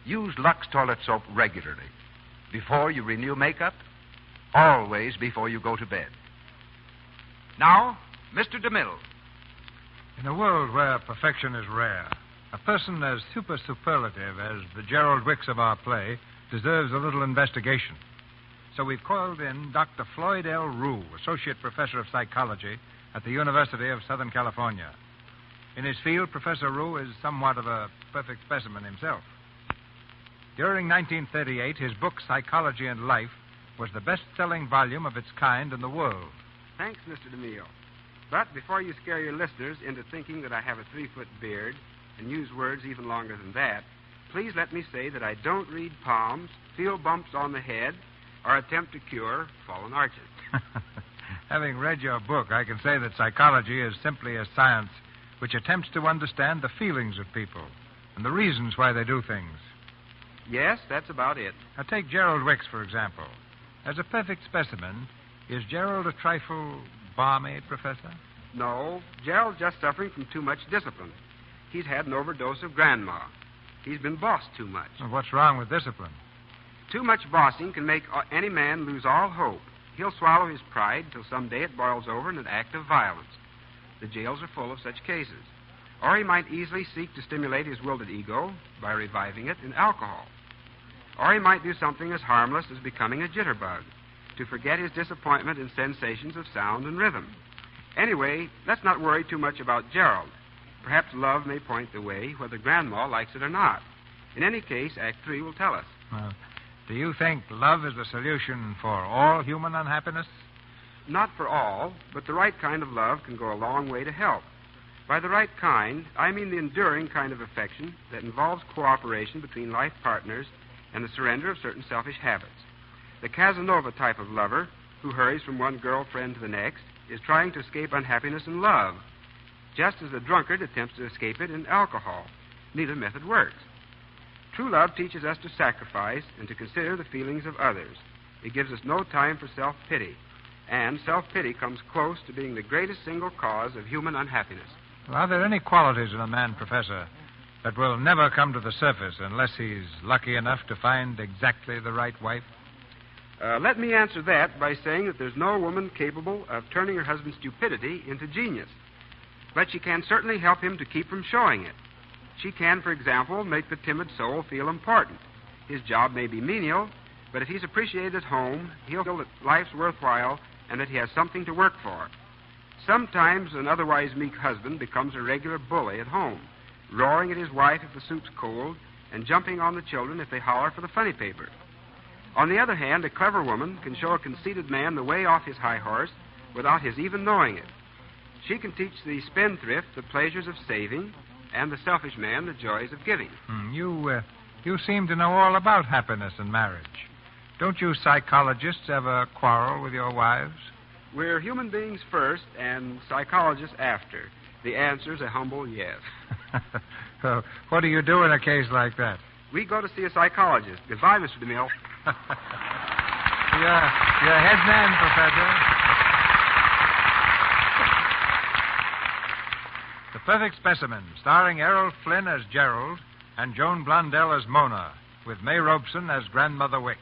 Use Lux toilet soap regularly. Before you renew makeup, always before you go to bed. Now, Mr. DeMille. In a world where perfection is rare, a person as superlative as the Gerald Wicks of our play deserves a little investigation. So we've called in Dr. Floyd L. Rue, Associate Professor of Psychology at the University of Southern California. In his field, Professor Rue is somewhat of a perfect specimen himself. During 1938, his book, Psychology and Life, was the best-selling volume of its kind in the world. Thanks, Mr. DeMille. But before you scare your listeners into thinking that I have a 3-foot beard and use words even longer than that, please let me say that I don't read palms, feel bumps on the head, or attempt to cure fallen arches. Having read your book, I can say that psychology is simply a science which attempts to understand the feelings of people and the reasons why they do things. Yes, that's about it. Now, take Gerald Wicks, for example. As a perfect specimen, is Gerald a trifle balmy, Professor? No, Gerald's just suffering from too much discipline. He's had an overdose of grandma. He's been bossed too much. Well, what's wrong with discipline? Too much bossing can make any man lose all hope. He'll swallow his pride till someday it boils over in an act of violence. The jails are full of such cases. Or he might easily seek to stimulate his wilted ego by reviving it in alcohol. Or he might do something as harmless as becoming a jitterbug, to forget his disappointment in sensations of sound and rhythm. Anyway, let's not worry too much about Gerald. Perhaps love may point the way, whether Grandma likes it or not. In any case, Act 3 will tell us. Do you think love is the solution for all human unhappiness? Not for all, but the right kind of love can go a long way to help. By the right kind, I mean the enduring kind of affection that involves cooperation between life partners and the surrender of certain selfish habits. The Casanova type of lover, who hurries from one girlfriend to the next, is trying to escape unhappiness in love, just as the drunkard attempts to escape it in alcohol. Neither method works. True love teaches us to sacrifice and to consider the feelings of others. It gives us no time for self-pity. And self-pity comes close to being the greatest single cause of human unhappiness. Well, are there any qualities in a man, Professor, that will never come to the surface unless he's lucky enough to find exactly the right wife? Let me answer that by saying that there's no woman capable of turning her husband's stupidity into genius. But she can certainly help him to keep from showing it. She can, for example, make the timid soul feel important. His job may be menial, but if he's appreciated at home, he'll feel that life's worthwhile and that he has something to work for. Sometimes an otherwise meek husband becomes a regular bully at home, roaring at his wife if the soup's cold and jumping on the children if they holler for the funny paper. On the other hand, a clever woman can show a conceited man the way off his high horse without his even knowing it. She can teach the spendthrift the pleasures of saving and the selfish man the joys of giving. You seem to know all about happiness and marriage. Don't you psychologists ever quarrel with your wives? We're human beings first and psychologists after. The answer's a humble yes. Well, what do you do in a case like that? We go to see a psychologist. Goodbye, Mr. DeMille. You're head man, Professor. The Perfect Specimen, starring Errol Flynn as Gerald and Joan Blondell as Mona, with May Robeson as Grandmother Wicks.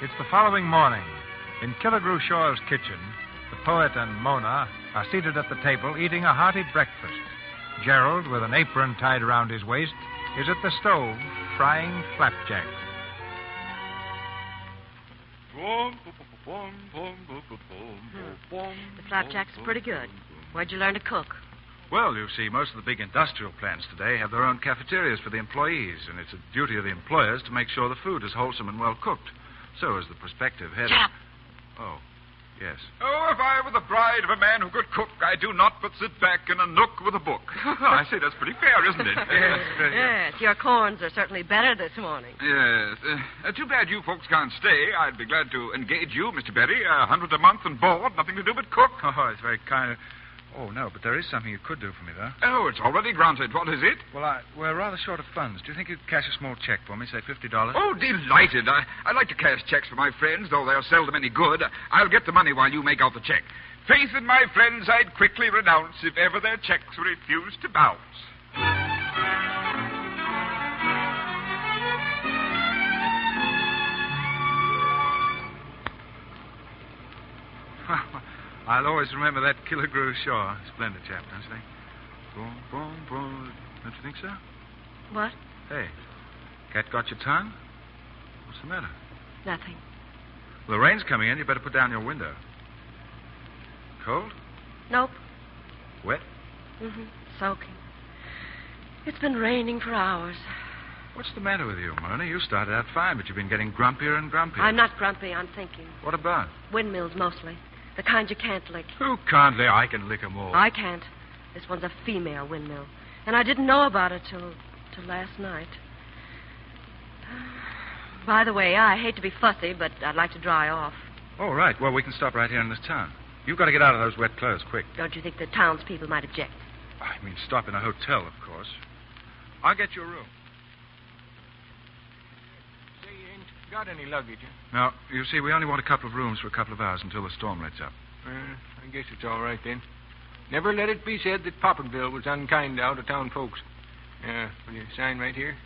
It's the following morning. In Killigrew Shaw's kitchen, the poet and Mona are seated at the table eating a hearty breakfast. Gerald, with an apron tied around his waist, is at the stove frying flapjack. The flapjack's pretty good. Where'd you learn to cook? Well, you see, most of the big industrial plants today have their own cafeterias for the employees, and it's a duty of the employers to make sure the food is wholesome and well cooked. So is the prospective head. Chap! Oh, yes. Oh, if I were the bride of a man who could cook, I do not but sit back in a nook with a book. I say that's pretty fair, isn't it? Yes, your corns are certainly better this morning. Yes. Too bad you folks can't stay. I'd be glad to engage you, Mr. Berry. $100 a month and board, nothing to do but cook. Oh, it's very kind of... Oh, no, but there is something you could do for me, though. Oh, it's already granted. What is it? Well, we're rather short of funds. Do you think you'd cash a small check for me, say $50? Oh, delighted. I like to cash checks for my friends, though they're seldom any good. I'll get the money while you make out the check. Faith in my friends I'd quickly renounce if ever their checks were refused to bounce. I'll always remember that Killigrew Shaw. Splendid chap, don't you think? Boom, boom, boom. Don't you think so? What? Hey, cat got your tongue? What's the matter? Nothing. Well, the rain's coming in. You better put down your window. Cold? Nope. Wet? Mm-hmm. Soaking. It's been raining for hours. What's the matter with you, Mona? You started out fine, but you've been getting grumpier and grumpier. I'm not grumpy. I'm thinking. What about? Windmills, mostly. The kind you can't lick. Who can't lick? I can lick 'em all. I can't. This one's a female windmill. And I didn't know about it till last night. By the way, I hate to be fussy, but I'd like to dry off. Oh, right. Well, we can stop right here in this town. You've got to get out of those wet clothes quick. Don't you think the townspeople might object? I mean, stop in a hotel, of course. I'll get you a room. Say you ain't got any luggage, huh? No, you see, we only want a couple of rooms for a couple of hours until the storm lets up. I guess it's all right then. Never let it be said that Poppenville was unkind to out-of-town folks. Will you sign right here?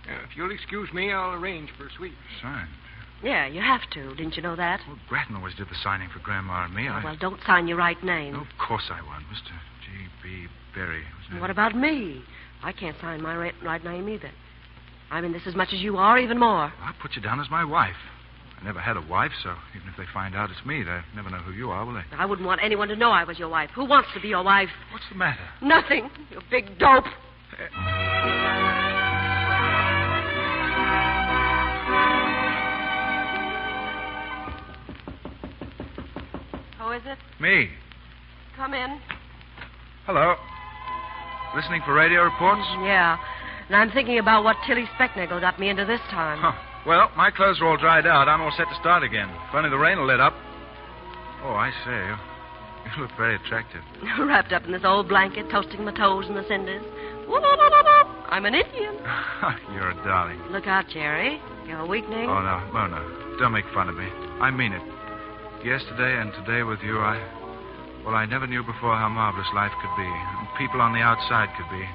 If you'll excuse me, I'll arrange for a suite. Signed? Yeah, you have to. Didn't you know that? Well, Grattan always did the signing for Grandma and me. Well, don't sign your right name. No, of course I won't. Mr. G.B. Berry. What about me? I can't sign my right name either. I'm in this as much as you are, even more. I'll put you down as my wife. I never had a wife, so even if they find out it's me, they'll never know who you are, will they? I wouldn't want anyone to know I was your wife. Who wants to be your wife? What's the matter? Nothing, you big dope. Who is it? Me. Come in. Hello. Listening for radio reports? Yeah. And I'm thinking about what Tilly Specknagel got me into this time. Huh. Well, my clothes are all dried out. I'm all set to start again. If only the rain will let up. Oh, I say. You look very attractive. Wrapped up in this old blanket, toasting my toes in the cinders. I'm an Indian. You're a darling. Look out, Jerry. You're weakening. Oh, no. Oh, no. Don't make fun of me. I mean it. Yesterday and today with you, I never knew before how marvelous life could be, and people on the outside could be.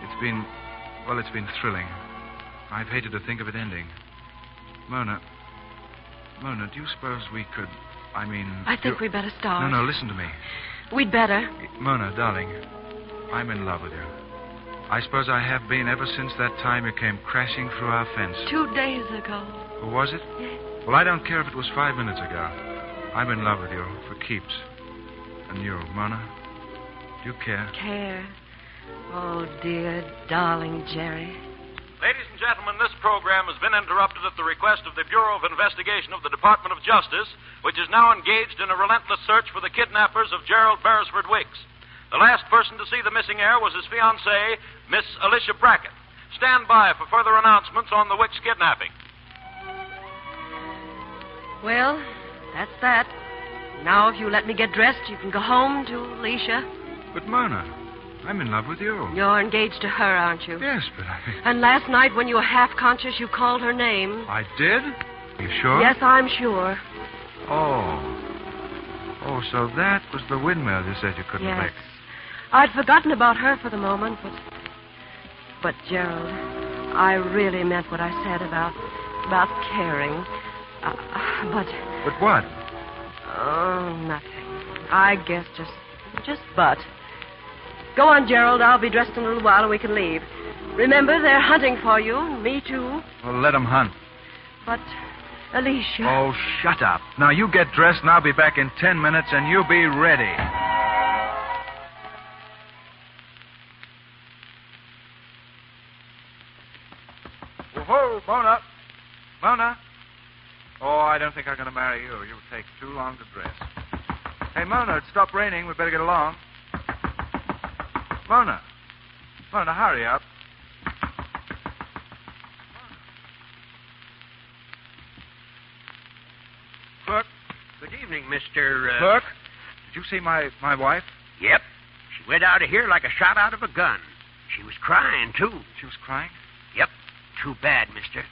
It's been thrilling. I've hated to think of it ending. Mona, do you suppose we could, I think we'd better start. No, listen to me. We'd better. Mona, darling, I'm in love with you. I suppose I have been ever since that time you came crashing through our fence. 2 days ago. Oh, was it? Yes. Well, I don't care if it was 5 minutes ago. I'm in love with you, for keeps. And you, Mona, do you care? Care? Oh, dear, darling Jerry. Ladies and gentlemen, this program has been interrupted at the request of the Bureau of Investigation of the Department of Justice, which is now engaged in a relentless search for the kidnappers of Gerald Beresford Wicks. The last person to see the missing heir was his fiancée, Miss Alicia Brackett. Stand by for further announcements on the Wicks kidnapping. Well, that's that. Now, if you let me get dressed, you can go home to Alicia. But, Mona, I'm in love with you. You're engaged to her, aren't you? Yes, but And last night, when you were half conscious, you called her name. I did? You sure? Yes, I'm sure. Oh, so that was the windmill you said you couldn't Yes. make. I'd forgotten about her for the moment, but Gerald, I really meant what I said about caring. But what? Oh, nothing. I guess just but. Go on, Gerald. I'll be dressed in a little while and we can leave. Remember, they're hunting for you, and me too. Well, let them hunt. But, Alicia... Oh, shut up. Now, you get dressed, and I'll be back in 10 minutes, and you be ready. Whoa, Mona. Mona. Oh, I don't think I'm going to marry you. You'll take too long to dress. Hey, Mona, it stopped raining. We better get along. Mona, hurry up. Clerk. Good evening, Mr. Clerk, did you see my wife? Yep. She went out of here like a shot out of a gun. She was crying, too. She was crying? Yep. Too bad, mister.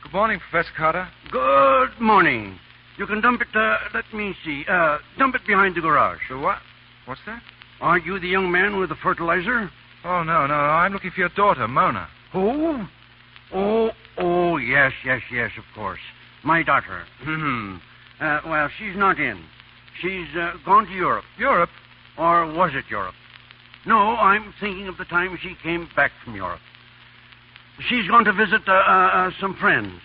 Good morning, Professor Carter. Good morning. You can dump it, let me see. Dump it behind the garage. The what? What's that? Are you the young man with the fertilizer? Oh, no. I'm looking for your daughter, Mona. Who? Oh, yes, of course. My daughter. Well, she's not in. She's gone to Europe. Europe? Or was it Europe? No, I'm thinking of the time she came back from Europe. She's going to visit some friends.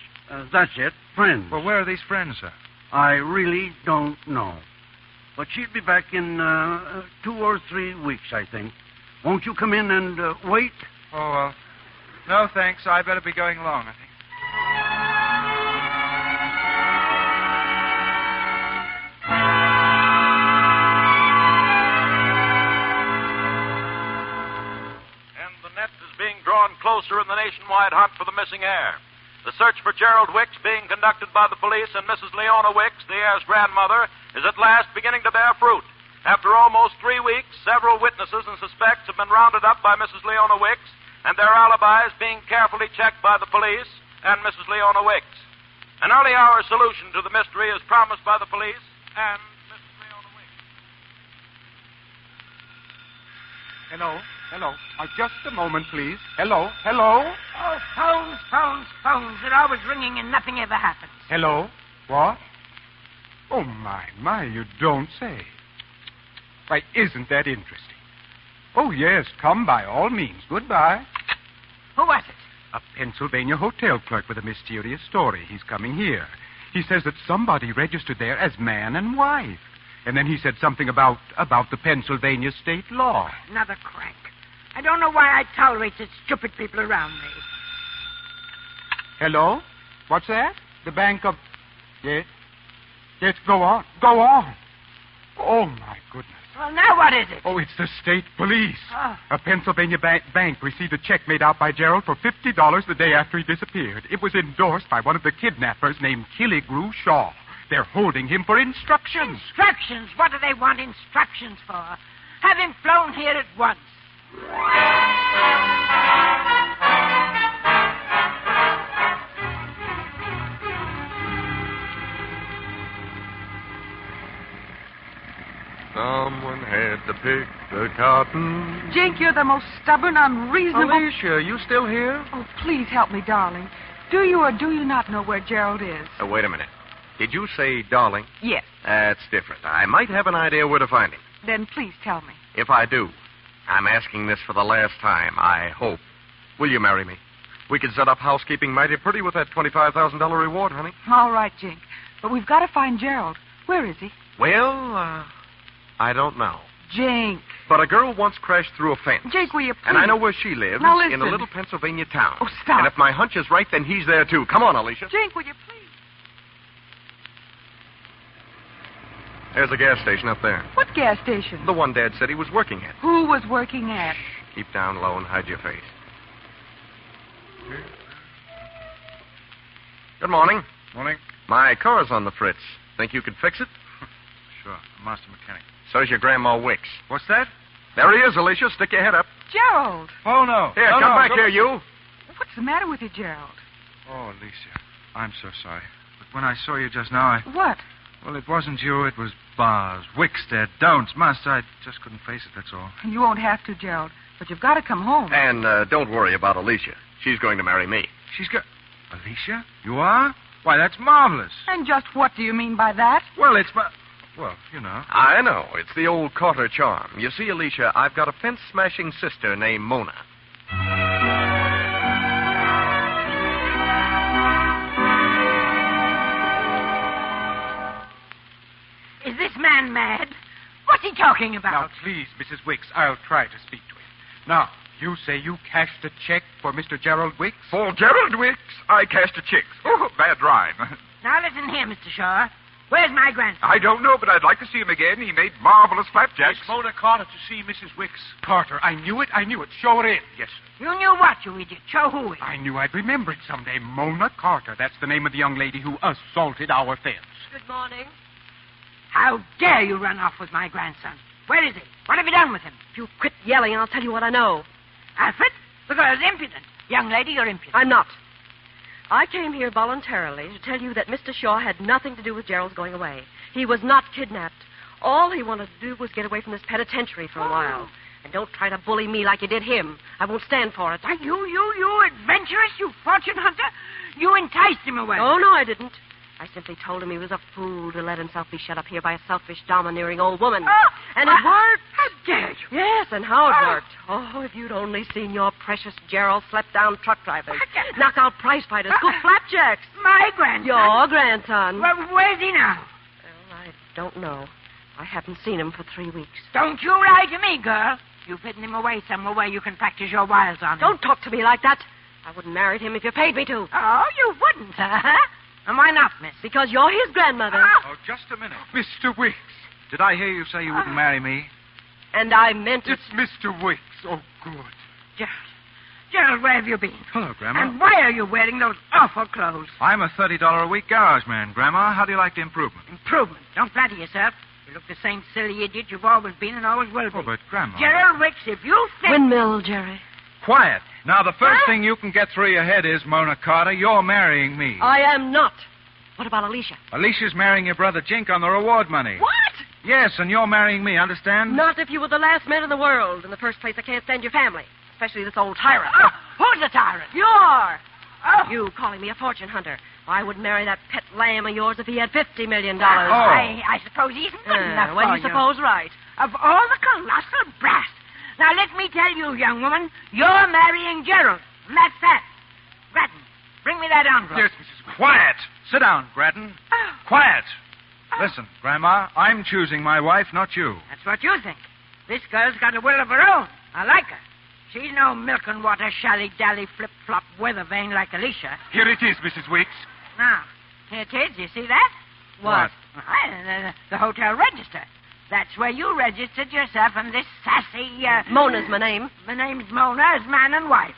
That's it, friends. Well, where are these friends, sir? I really don't know. But she'll be back in 2 or 3 weeks, I think. Won't you come in and wait? Oh, well, no, thanks. I better be going along, I think. Closer in the nationwide hunt for the missing heir. The search for Gerald Wicks, being conducted by the police and Mrs. Leona Wicks, the heir's grandmother, is at last beginning to bear fruit. After almost 3 weeks, several witnesses and suspects have been rounded up by Mrs. Leona Wicks, and their alibis being carefully checked by the police and Mrs. Leona Wicks. An early hour solution to the mystery is promised by the police and Mrs. Leona Wicks. Hello. Just a moment, please. Hello. Oh, phones. They're always ringing and nothing ever happens. Hello. What? Oh, my, you don't say. Why, isn't that interesting? Oh, yes, come by all means. Goodbye. Who was it? A Pennsylvania hotel clerk with a mysterious story. He's coming here. He says that somebody registered there as man and wife. And then he said something about the Pennsylvania state law. Another crank. I don't know why I tolerate such stupid people around me. Hello? What's that? The Bank of... Yes? Yes, go on. Oh, my goodness. Well, now what is it? Oh, it's the state police. Oh. A Pennsylvania bank received a check made out by Gerald for $50 the day after he disappeared. It was endorsed by one of the kidnappers named Killigrew Shaw. They're holding him for instructions. Instructions? What do they want instructions for? Have him flown here at once. Someone had to pick the cotton. Jake, you're the most stubborn, unreasonable... Alicia, you still here? Oh, please help me, darling. Do you or do you not know where Gerald is? Wait a minute. Did you say darling? Yes. That's different. I might have an idea where to find him. Then please tell me. If I do, I'm asking this for the last time, I hope. Will you marry me? We could set up housekeeping mighty pretty with that $25,000 reward, honey. All right, Jink. But we've got to find Gerald. Where is he? Well, I don't know. Jink. But a girl once crashed through a fence. Jink, will you please? And I know where she lives. Now, listen. In a little Pennsylvania town. Oh, stop. And if my hunch is right, then he's there, too. Come on, Alicia. Jink, will you please? There's a gas station up there. What gas station? The one Dad said he was working at. Who was working at? Keep down low and hide your face. Good morning. Morning. My car's on the fritz. Think you could fix it? Sure. A master mechanic. So's your Grandma Wicks. What's that? There he is, Alicia. Stick your head up. Gerald. Oh, no. Here, no, come no, back don't- here, you. What's the matter with you, Gerald? Oh, Alicia. I'm so sorry. But when I saw you just now, What? Well, it wasn't you. It was bars, Wickstead, don'ts, must. I just couldn't face it, that's all. You won't have to, Gerald. But you've got to come home. And don't worry about Alicia. She's going to marry me. She's got... Alicia? You are? Why, that's marvelous. And just what do you mean by that? Well, it's my... Well, you know. I know. It's the old Carter charm. You see, Alicia, I've got a fence-smashing sister named Mona. Is this man mad? What's he talking about? Now, please, Mrs. Wicks, I'll try to speak to him. Now, you say you cashed a check for Mr. Gerald Wicks? For Gerald Wicks, I cashed a check. Oh, bad rhyme. Now listen here, Mr. Shaw. Where's my grandson? I don't know, but I'd like to see him again. He made marvelous flapjacks. Miss Mona Carter to see Mrs. Wicks. Carter, I knew it. Show her in. Yes, You knew what, you idiot? Show who it. I knew I'd remember it someday. Mona Carter. That's the name of the young lady who assaulted our fence. Good morning. How dare you run off with my grandson? Where is he? What have you done with him? If you quit yelling, and I'll tell you what I know. Alfred, the girl's impudent. Young lady, you're impudent. I'm not. I came here voluntarily to tell you that Mr. Shaw had nothing to do with Gerald's going away. He was not kidnapped. All he wanted to do was get away from this penitentiary for a while. And don't try to bully me like you did him. I won't stand for it. You adventurous, you fortune hunter? You enticed him away. Oh, no, I didn't. I simply told him he was a fool to let himself be shut up here by a selfish, domineering old woman. And it worked. How dare you? Yes, and how it worked. Oh, if you'd only seen your precious Gerald slap down truck drivers, knock out prize fighters, scoop flapjacks. My grandson? Your grandson. Well, where's he now? Well, I don't know. I haven't seen him for 3 weeks. Don't you lie to me, girl. You've hidden him away somewhere where you can practice your wiles on him. Don't talk to me like that. I wouldn't marry him if you paid me to. Oh, you wouldn't, huh? And why not, miss? Because you're his grandmother. Oh, just a minute. Mr. Wicks. Did I hear you say you wouldn't marry me? And I meant it. It's Mr. Wicks. Oh, good. Gerald, where have you been? Hello, Grandma. And why are you wearing those awful clothes? I'm a $30 a week garage man, Grandma. How do you like the improvement? Improvement. Don't flatter yourself. You look the same silly idiot you've always been and always will be. Oh, but, Grandma... Gerald Wicks, if you think... Windmill, Jerry. Quiet. Now, the first thing you can get through your head is, Mona Carter, you're marrying me. I am not. What about Alicia? Alicia's marrying your brother Jink on the reward money. What? Yes, and you're marrying me, understand? Not if you were the last man in the world. In the first place, I can't stand your family. Especially this old tyrant. Oh, who's the tyrant? You are. Oh. You calling me a fortune hunter. I would marry that pet lamb of yours if he had $50 million. Oh. I suppose he isn't good enough well, for you suppose right. Of all the colossal brass. Now, let me tell you, young woman, you're marrying Gerald. And that's that. Grattan, bring me that envelope. Yes, Mrs. Wicks. Quiet. Sit down, Grattan. Quiet. Listen, Grandma, I'm choosing my wife, not you. That's what you think. This girl's got a will of her own. I like her. She's no milk and water, shally-dally, flip-flop, weather vane like Alicia. Here it is, Mrs. Wicks. Now, here it is. You see that? What? The hotel register. That's where you registered yourself and this sassy... Mona's my name. My name's Mona as man and wife.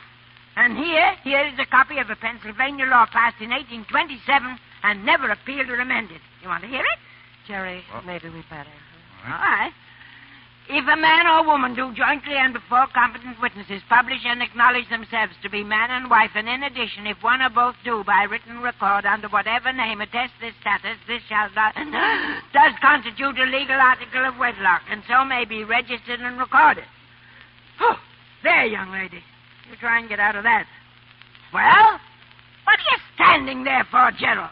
And here is a copy of a Pennsylvania law passed in 1827 and never appealed or amended. You want to hear it? Jerry, maybe we'd better. All right. If a man or woman do jointly and before competent witnesses publish and acknowledge themselves to be man and wife, and in addition, if one or both do by written record under whatever name attest this status, this shall does constitute a legal article of wedlock, and so may be registered and recorded. Whew. There, young lady. You try and get out of that. Well, what are you standing there for, Gerald?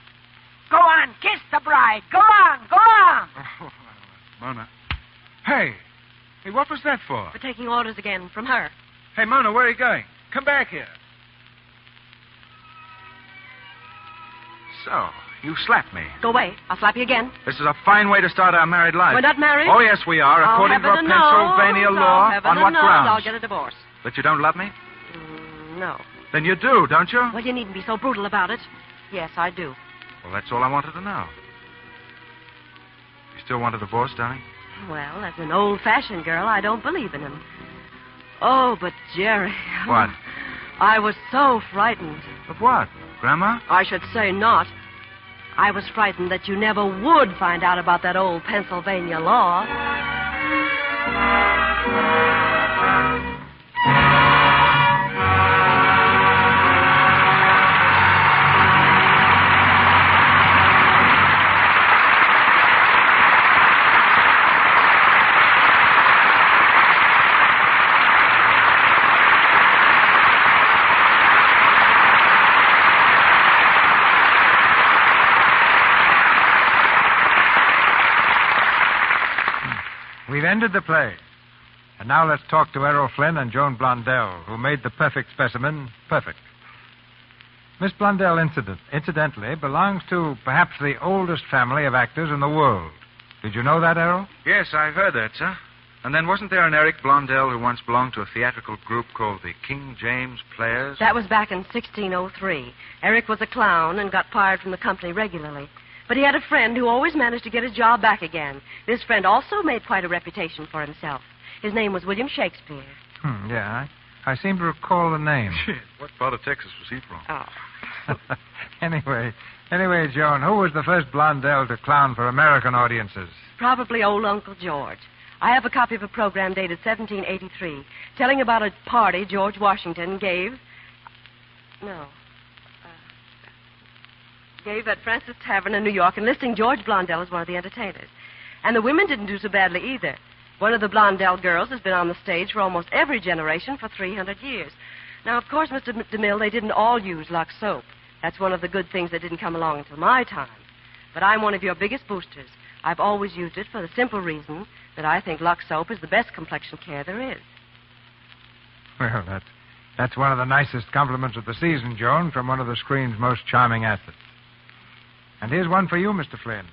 Go on, kiss the bride. Go on, go on. Oh, Mona. Hey, what was that for? For taking orders again from her. Hey, Mona, where are you going? Come back here. So, you slapped me. Go away. I'll slap you again. This is a fine way to start our married life. We're not married? Oh, yes, we are, according to a Pennsylvania law. On what grounds? I'll get a divorce. That you don't love me? No. Then you do, don't you? Well, you needn't be so brutal about it. Yes, I do. Well, that's all I wanted to know. You still want a divorce, darling? Well, as an old-fashioned girl, I don't believe in him. Oh, but Jerry. What? I was so frightened. Of what? Grandma? I should say not. I was frightened that you never would find out about that old Pennsylvania law. We've ended the play. And now let's talk to Errol Flynn and Joan Blondell, who made the perfect specimen perfect. Miss Blondell, incidentally, belongs to perhaps the oldest family of actors in the world. Did you know that, Errol? Yes, I've heard that, sir. And then wasn't there an Eric Blondell who once belonged to a theatrical group called the King James Players? That was back in 1603. Eric was a clown and got fired from the company regularly. But he had a friend who always managed to get his job back again. This friend also made quite a reputation for himself. His name was William Shakespeare. Yeah, I seem to recall the name. What part of Texas was he from? Oh. Anyway, Joan, who was the first Blondell to clown for American audiences? Probably old Uncle George. I have a copy of a program dated 1783 telling about a party George Washington gave at Francis Tavern in New York, enlisting George Blondell as one of the entertainers. And the women didn't do so badly either. One of the Blondell girls has been on the stage for almost every generation for 300 years. Now, of course, Mr. DeMille, they didn't all use Lux soap. That's one of the good things that didn't come along until my time. But I'm one of your biggest boosters. I've always used it for the simple reason that I think Lux soap is the best complexion care there is. Well, that's one of the nicest compliments of the season, Joan, from one of the screen's most charming athletes. And here's one for you, Mr. Flynn.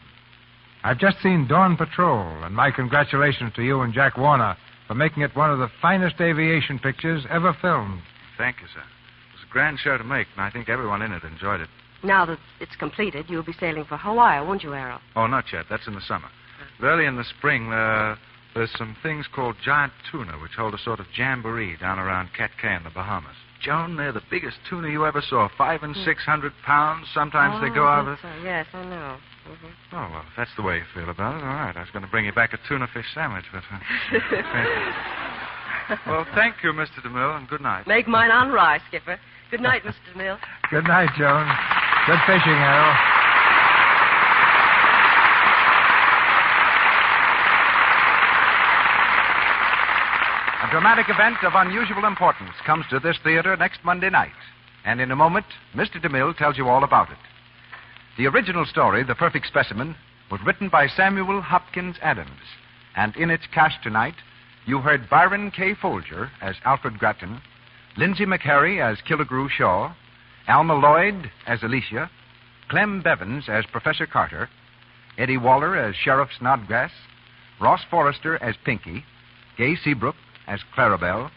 I've just seen Dawn Patrol, and my congratulations to you and Jack Warner for making it one of the finest aviation pictures ever filmed. Thank you, sir. It was a grand show to make, and I think everyone in it enjoyed it. Now that it's completed, you'll be sailing for Hawaii, won't you, Errol? Oh, not yet. That's in the summer. Early in the spring, there's some things called giant tuna, which hold a sort of jamboree down around Cat Cay in the Bahamas. Joan, they're the biggest tuna you ever saw. 500 and 600 pounds. Sometimes they go over. Yes, I know. Oh, well, if that's the way you feel about it, all right. I was going to bring you back a tuna fish sandwich, but... Well, thank you, Mr. DeMille, and good night. Make mine on rye, Skipper. Good night, Mr. DeMille. Good night, Joan. Good fishing, Errol. A dramatic event of unusual importance comes to this theater next Monday night. And in a moment, Mr. DeMille tells you all about it. The original story, The Perfect Specimen, was written by Samuel Hopkins Adams. And in its cast tonight, you heard Byron K. Folger as Alfred Grattan, Lindsay McHarry as Killigrew Shaw, Alma Lloyd as Alicia, Clem Bevins as Professor Carter, Eddie Waller as Sheriff Snodgrass, Ross Forrester as Pinky, Gay Seabrook as Clarabelle,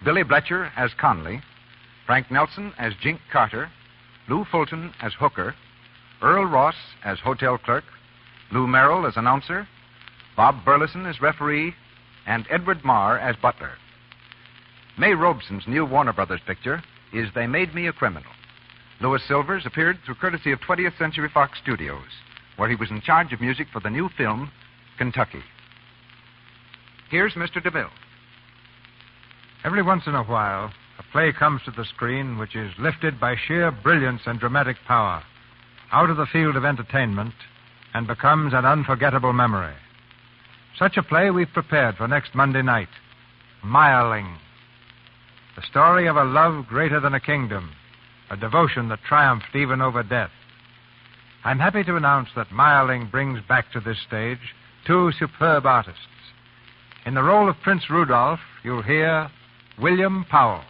Billy Bletcher as Conley, Frank Nelson as Jink Carter, Lou Fulton as Hooker, Earl Ross as hotel clerk, Lou Merrill as announcer, Bob Burleson as referee, and Edward Marr as butler. May Robeson's new Warner Brothers picture is They Made Me a Criminal. Louis Silvers appeared through courtesy of 20th Century Fox Studios, where he was in charge of music for the new film, Kentucky. Here's Mr. DeMille. Every once in a while, a play comes to the screen which is lifted by sheer brilliance and dramatic power out of the field of entertainment and becomes an unforgettable memory. Such a play we've prepared for next Monday night, Mireling. The story of a love greater than a kingdom, a devotion that triumphed even over death. I'm happy to announce that Mireling brings back to this stage two superb artists. In the role of Prince Rudolph, you'll hear William Powell.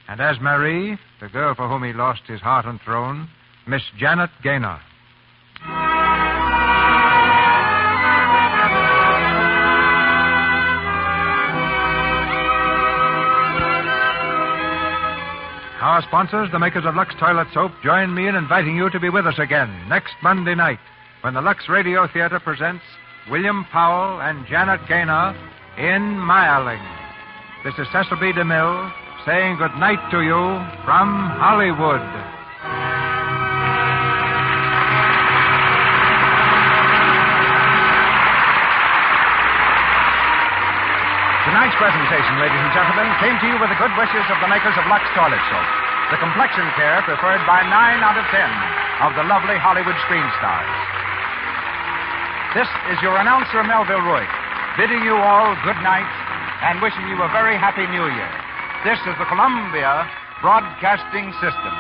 And as Marie, the girl for whom he lost his heart and throne, Miss Janet Gaynor. Our sponsors, the makers of Lux Toilet Soap, join me in inviting you to be with us again next Monday night when the Lux Radio Theater presents William Powell and Janet Gaynor in Mireling. This is Cecil B. DeMille saying good night to you from Hollywood. Tonight's presentation, ladies and gentlemen, came to you with the good wishes of the makers of Lux Toilet Soap, the complexion care preferred by 9 out of 10 of the lovely Hollywood screen stars. This is your announcer, Melville Ruick, bidding you all good night and wishing you a very happy New Year. This is the Columbia Broadcasting System.